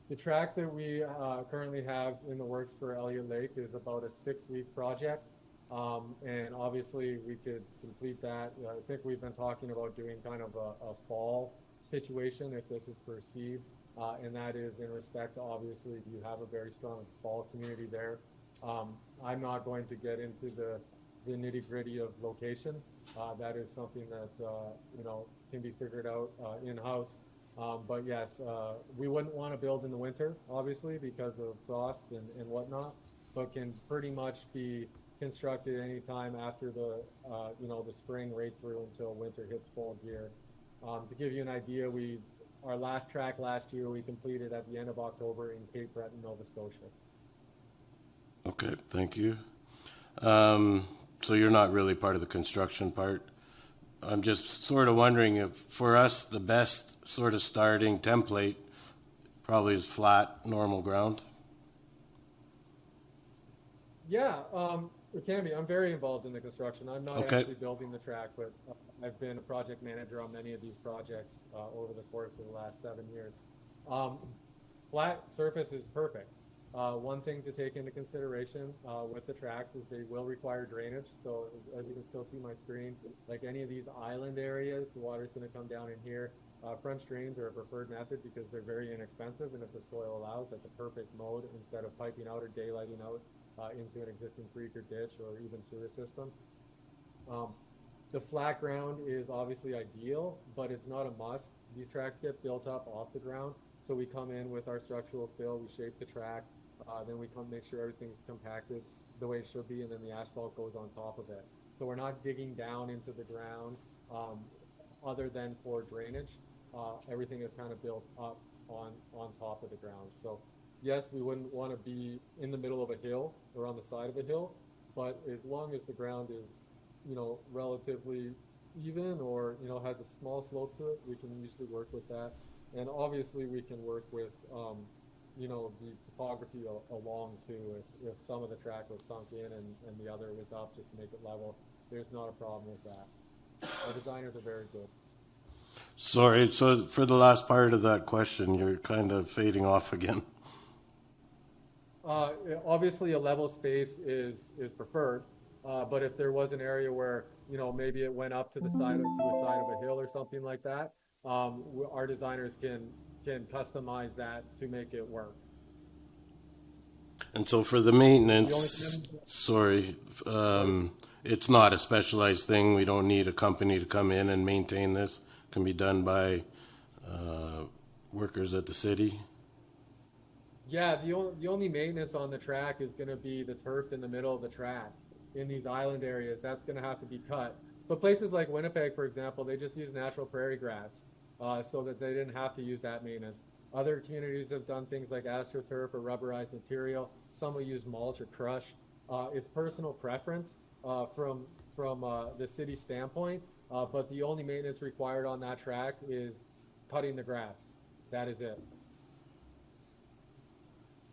The track that we currently have in the works for Elliott Lake is about a 6-week project, and obviously we could complete that. I think we've been talking about doing kind of a fall situation if this is perceived, and that is in respect to, obviously, you have a very strong fall community there. I'm not going to get into the nitty-gritty of location. That is something that can be figured out in-house. But yes, we wouldn't want to build in the winter, obviously, because of frost and whatnot, but can pretty much be constructed anytime after the spring right through until winter hits full gear. To give you an idea, our last track last year we completed at the end of October in Cape Breton, Nova Scotia. Okay, thank you. So you're not really part of the construction part. I'm just sort of wondering if, for us, the best sort of starting template probably is flat, normal ground. Yeah, it can be. I'm very involved in the construction. I'm not actually building the track, but I've been a project manager on many of these projects over the course of the last 7 years. Flat surface is perfect. One thing to take into consideration with the tracks is they will require drainage. So as you can still see my screen, like any of these island areas, the water is going to come down in here. French drains are a preferred method because they're very inexpensive, and if the soil allows, that's a perfect mode instead of piping out or daylighting out into an existing creek or ditch or even sewer system. The flat ground is obviously ideal, but it's not a must. These tracks get built up off the ground, so we come in with our structural fill, we shape the track, then we come make sure everything's compacted the way it should be, and then the asphalt goes on top of it. So we're not digging down into the ground other than for drainage. Everything is kind of built up on top of the ground. So yes, we wouldn't want to be in the middle of a hill or on the side of a hill, but as long as the ground is, you know, relatively even or, you know, has a small slope to it, we can usually work with that. And obviously we can work with, you know, the topography along too. If some of the track was sunk in and the other was up just to make it level, there's not a problem with that. Our designers are very good. Sorry, so for the last part of that question, you're kind of fading off again. Obviously a level space is preferred, but if there was an area where, you know, maybe it went up to the side of a hill or something like that, our designers can customize that to make it work. And so for the maintenance, it's not a specialized thing. We don't need a company to come in and maintain this. It can be done by workers at the city. Yeah, the only maintenance on the track is going to be the turf in the middle of the track. In these island areas, that's going to have to be cut. But places like Winnipeg, for example, they just use natural prairie grass, so that they didn't have to use that maintenance. Other communities have done things like AstroTurf or rubberized material. Some will use mulch or crush. It's personal preference from the city standpoint, but the only maintenance required on that track is cutting the grass. That is it.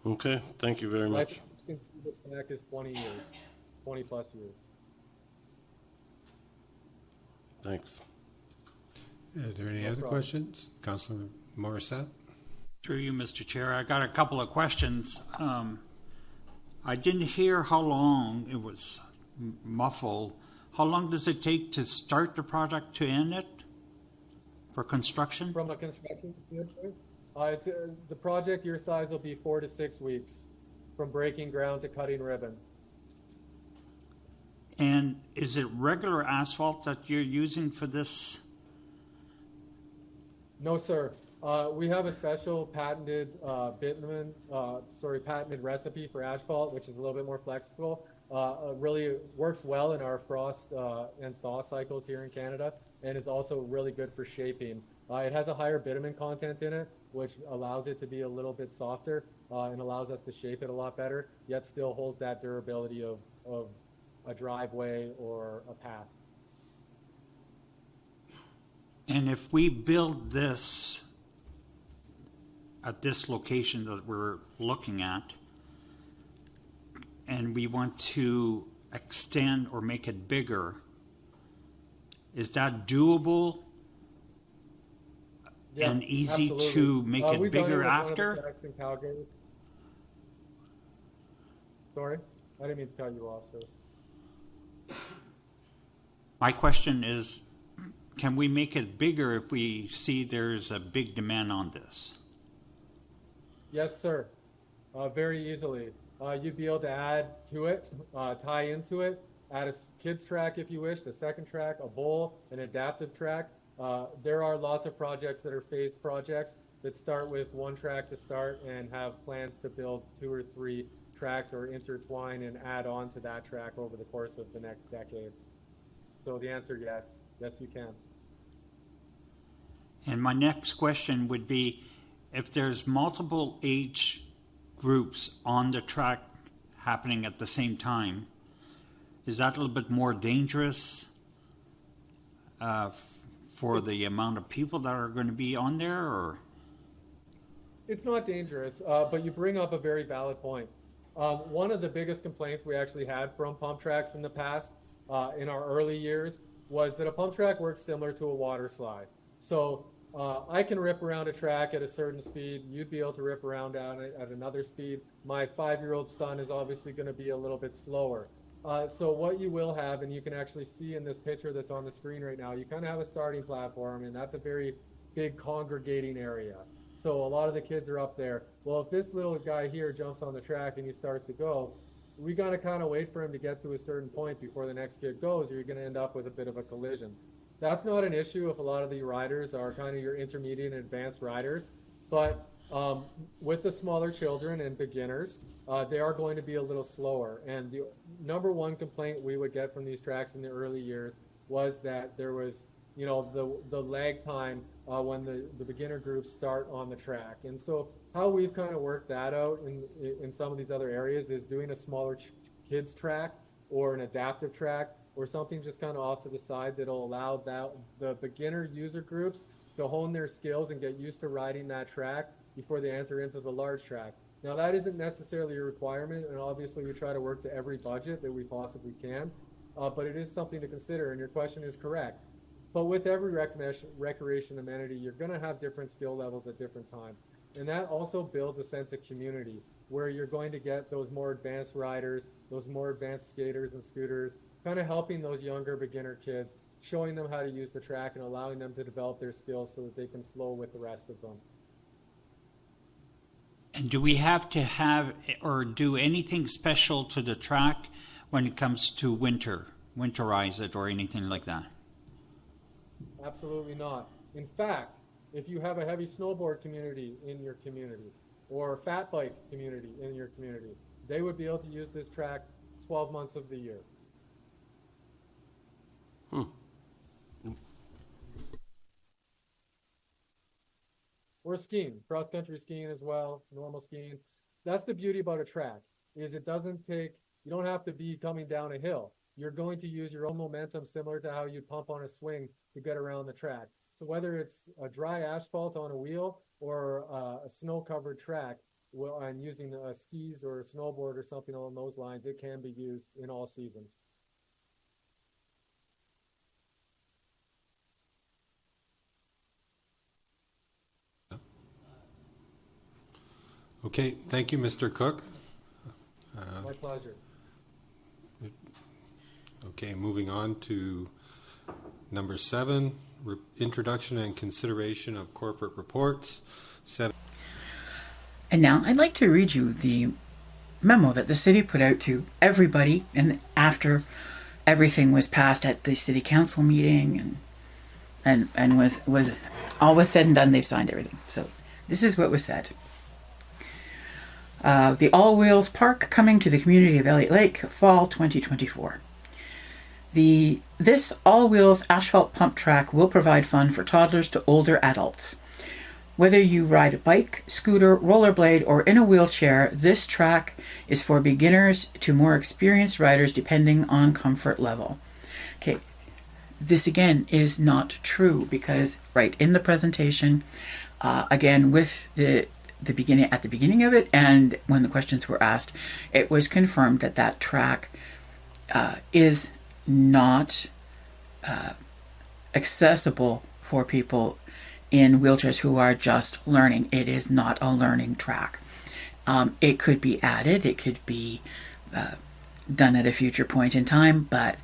Okay, thank you very much. The track is 20 years, 20 plus years. Thanks. Are there any other questions? Councillor Morissette? Through you, Mr. Chair. I got a couple of questions. I didn't hear how long, it was muffled. How long does it take to start the project to end it for construction? From a construction standpoint, the project your size will be 4 to 6 weeks from breaking ground to cutting ribbon. And is it regular asphalt that you're using for this? No, sir. We have a special patented patented recipe for asphalt, which is a little bit more flexible. Really works well in our frost and thaw cycles here in Canada, and is also really good for shaping. It has a higher bitumen content in it, which allows it to be a little bit softer and allows us to shape it a lot better, yet still holds that durability of a driveway or a path. And if we build this at this location that we're looking at, and we want to extend or make it bigger, is that doable and easy absolutely. to make it bigger after? Sorry, I didn't mean to cut you off, sir. My question is, can we make it bigger if we see there's a big demand on this? Yes, sir. Very easily. You'd be able to add to it, tie into it, add a kids track if you wish, a second track, a bowl, an adaptive track. There are lots of projects that are phased projects that start with one track to start and have plans to build 2 or 3 tracks or intertwine and add on to that track over the course of the next decade. So the answer, yes. Yes, you can. And my next question would be, if there's multiple age groups on the track happening at the same time, is that a little bit more dangerous for the amount of people that are going to be on there? Or it's not dangerous, but you bring up a very valid point. One of the biggest complaints we actually had from pump tracks in the past, in our early years, was that a pump track works similar to a water slide. So I can rip around a track at a certain speed. You'd be able to rip around down it at another speed. My 5-year-old son is obviously going to be a little bit slower. So what you will have, and you can actually see in this picture that's on the screen right now, you kind of have a starting platform, and that's a very big congregating area. So a lot of the kids are up there. Well, if this little guy here jumps on the track and he starts to go, we got to kind of wait for him to get to a certain point before the next kid goes, or you're going to end up with a bit of a collision. That's not an issue if a lot of the riders are kind of your intermediate and advanced riders, but with the smaller children and beginners, they are going to be a little slower. And the number one complaint we would get from these tracks in the early years was that there was, the lag time when the beginner groups start on the track. And so how we've kind of worked that out in some of these other areas is doing a smaller kids track or an adaptive track or something just kind of off to the side that'll allow the beginner user groups to hone their skills and get used to riding that track before they enter into the large track. Now, that isn't necessarily a requirement, and obviously we try to work to every budget that we possibly can, but it is something to consider, and your question is correct. But with every recreation amenity, you're going to have different skill levels at different times, and that also builds a sense of community, where you're going to get those more advanced riders, those more advanced skaters and scooters, kind of helping those younger beginner kids, showing them how to use the track and allowing them to develop their skills so that they can flow with the rest of them. And do we have to have or do anything special to the track when it comes to winterize it or anything like that? Absolutely not. In fact, if you have a heavy snowboard community in your community or a fat bike community in your community, they would be able to use this track 12 months of the year. Or skiing, cross-country skiing as well, normal skiing. That's the beauty about a track, is it doesn't take, you don't have to be coming down a hill. You're going to use your own momentum similar to how you pump on a swing to get around the track. So whether it's a dry asphalt on a wheel or a snow-covered track, and using skis or a snowboard or something along those lines, it can be used in all seasons. Okay, thank you, Mr. Cook. My pleasure. Okay, moving on to number 7, introduction and consideration of corporate reports. 7. And now I'd like to read you the memo that the city put out to everybody, and after everything was passed at the city council meeting and was all was said and done, they've signed everything. So this is what was said. The all-wheels park coming to the community of Elliott Lake, fall 2024. This all-wheels asphalt pump track will provide fun for toddlers to older adults. Whether you ride a bike, scooter, rollerblade, or in a wheelchair, this track is for beginners to more experienced riders depending on comfort level. Okay, this again is not true because right in the presentation, again with the beginning of it, and when the questions were asked, it was confirmed that that track is not accessible for people in wheelchairs who are just learning. It is not a learning track. It could be added, it could be done at a future point in time, but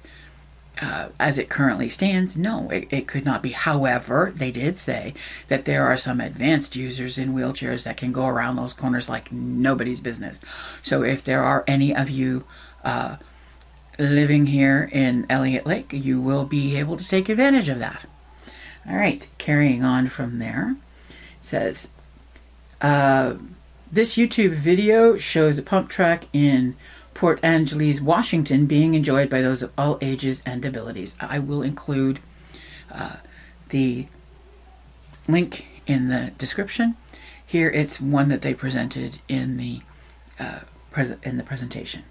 as it currently stands, no, it could not be. However, they did say that there are some advanced users in wheelchairs that can go around those corners like nobody's business. So if there are any of you living here in Elliott Lake, you will be able to take advantage of that. All right, carrying on from there, it says, this YouTube video shows a pump track in Port Angeles, Washington, being enjoyed by those of all ages and abilities. I will include the link in the description. Here it's one that they presented in the presentation.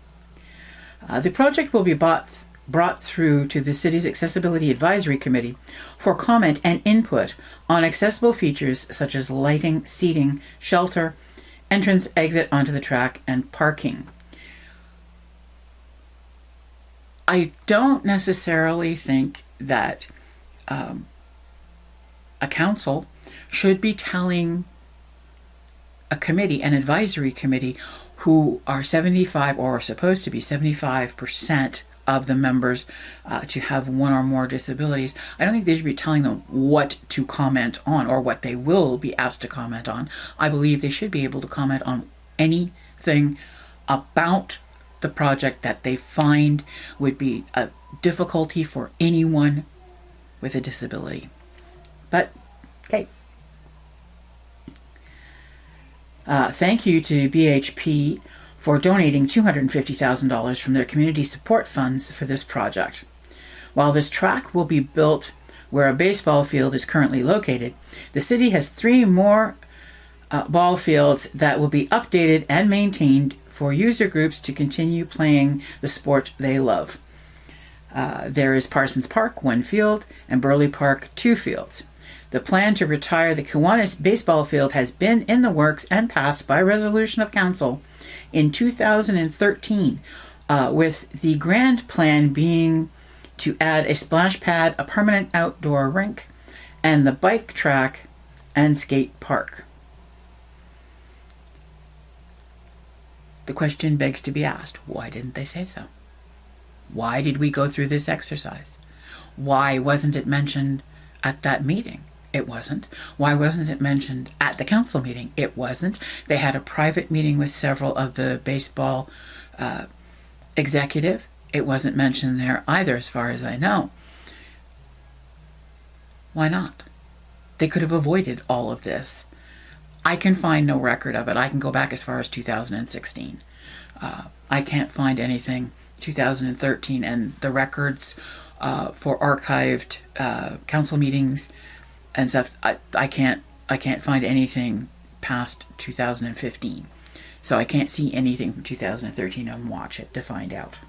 The project will be brought through to the city's Accessibility Advisory Committee for comment and input on accessible features such as lighting, seating, shelter, entrance, exit onto the track, and parking. I don't necessarily think that a council should be telling a committee, an advisory committee, who are 75 or are supposed to be 75% of the members to have one or more disabilities. I don't think they should be telling them what to comment on or what they will be asked to comment on. I believe they should be able to comment on anything about the project that they find would be a difficulty for anyone with a disability. But, okay. Thank you to BHP for donating $250,000 from their community support funds for this project. While this track will be built where a baseball field is currently located, the city has 3 more ball fields that will be updated and maintained for user groups to continue playing the sport they love. There is Parsons Park, 1 field, and Burley Park, 2 fields. The plan to retire the Kiwanis baseball field has been in the works and passed by resolution of council in 2013, with the grand plan being to add a splash pad, a permanent outdoor rink, and the bike track and skate park. The question begs to be asked, why didn't they say so? Why did we go through this exercise? Why wasn't it mentioned at that meeting? It wasn't. Why wasn't it mentioned at the council meeting? It wasn't. They had a private meeting with several of the baseball executive. It wasn't mentioned there either, as far as I know. Why not? They could have avoided all of this. I can find no record of it. I can go back as far as 2016. I can't find anything 2013, and the records for archived council meetings and stuff. I can't find anything past 2015. So I can't see anything from 2013 and watch it to find out.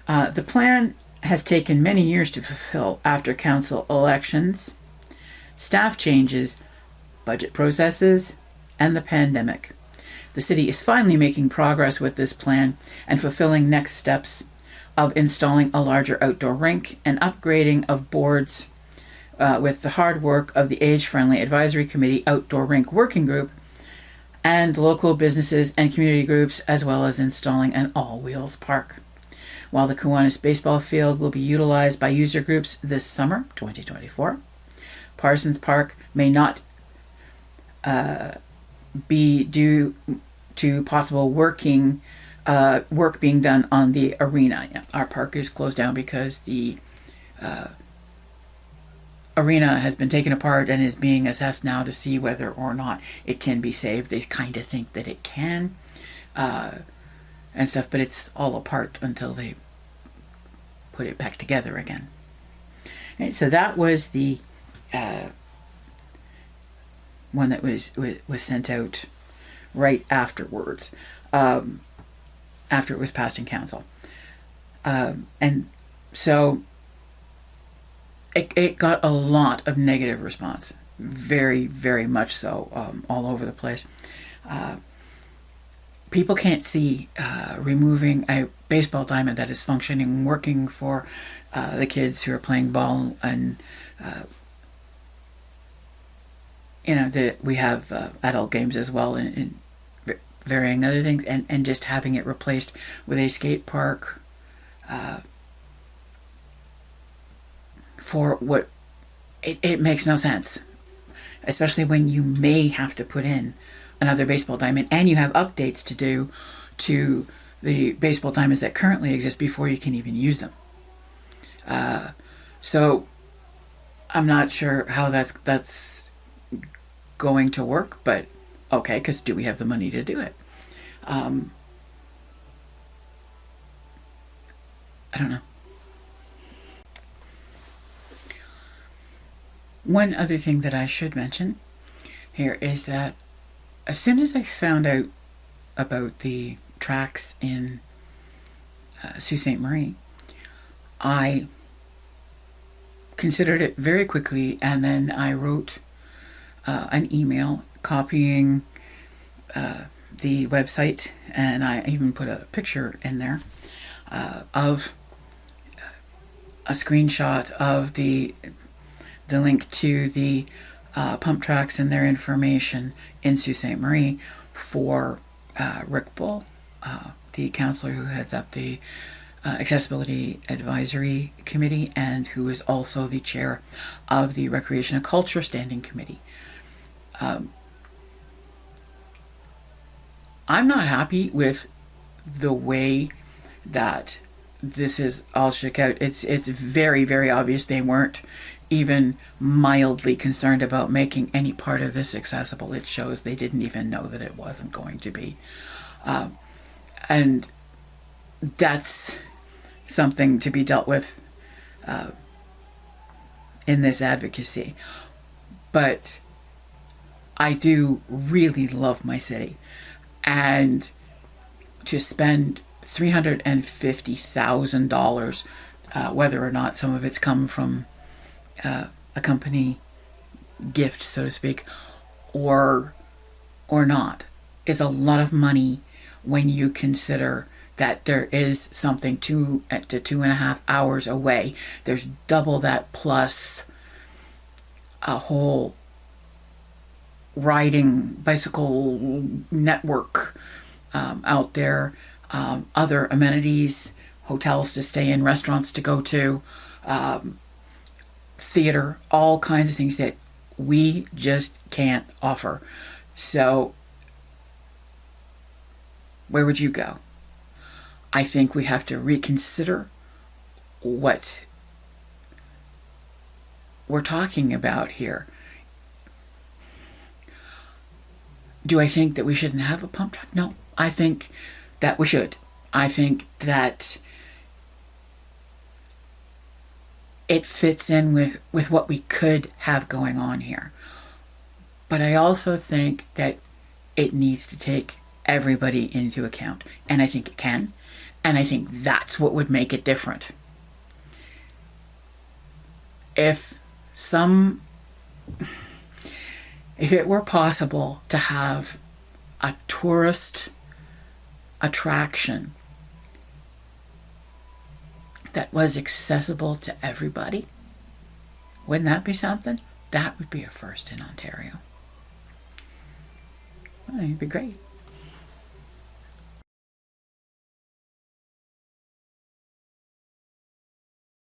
The plan has taken many years to fulfill after council elections, staff changes, budget processes, and the pandemic. The city is finally making progress with this plan and fulfilling next steps of installing a larger outdoor rink and upgrading of boards with the hard work of the Age-Friendly Advisory Committee Outdoor Rink Working Group and local businesses and community groups, as well as installing an all-wheels park. While the Kiwanis baseball field will be utilized by user groups this summer, 2024, Parsons Park may not be due to possible work being done on the arena. Our park is closed down because the arena has been taken apart and is being assessed now to see whether or not it can be saved. They kind of think that it can and stuff, but it's all apart until they put it back together again. Right, so that was the one that was sent out right afterwards, after it was passed in council. And so it got a lot of negative response, very, very much so, all over the place. People can't see removing a baseball diamond that is functioning, working for the kids who are playing ball, and we have adult games as well, and varying other things, and just having it replaced with a skate park for what it makes no sense, especially when you may have to put in another baseball diamond and you have updates to do to the baseball diamonds that currently exist before you can even use them. So I'm not sure how that's going to work, but okay, because do we have the money to do it? I don't know. One other thing that I should mention here is that as soon as I found out about the tracks in Sault Ste. Marie, I considered it very quickly, and then I wrote an email copying the website, and I even put a picture in there of a screenshot of the link to the pump tracks and their information in Sault Ste. Marie for Rick Bull, the councillor who heads up the Accessibility Advisory Committee and who is also the chair of the Recreation and Culture Standing Committee. I'm not happy with the way that this is all shook out. It's very, very obvious they weren't even mildly concerned about making any part of this accessible. It shows they didn't even know that it wasn't going to be. And that's something to be dealt with in this advocacy. But I do really love my city. And to spend $350,000, whether or not some of it's come from a company gift, so to speak, or not, is a lot of money when you consider that there is something 2 to 2.5 hours away. There's double that plus a whole riding bicycle network out there, other amenities, hotels to stay in, restaurants to go to, theater, all kinds of things that we just can't offer. So where would you go? I think we have to reconsider what we're talking about here. Do I think that we shouldn't have a pump track? No, I think that we should. I think that it fits in with what we could have going on here. But I also think that it needs to take everybody into account. And I think it can. And I think that's what would make it different. If it were possible to have a tourist attraction that was accessible to everybody, wouldn't that be something? That would be a first in Ontario. I think it'd be great.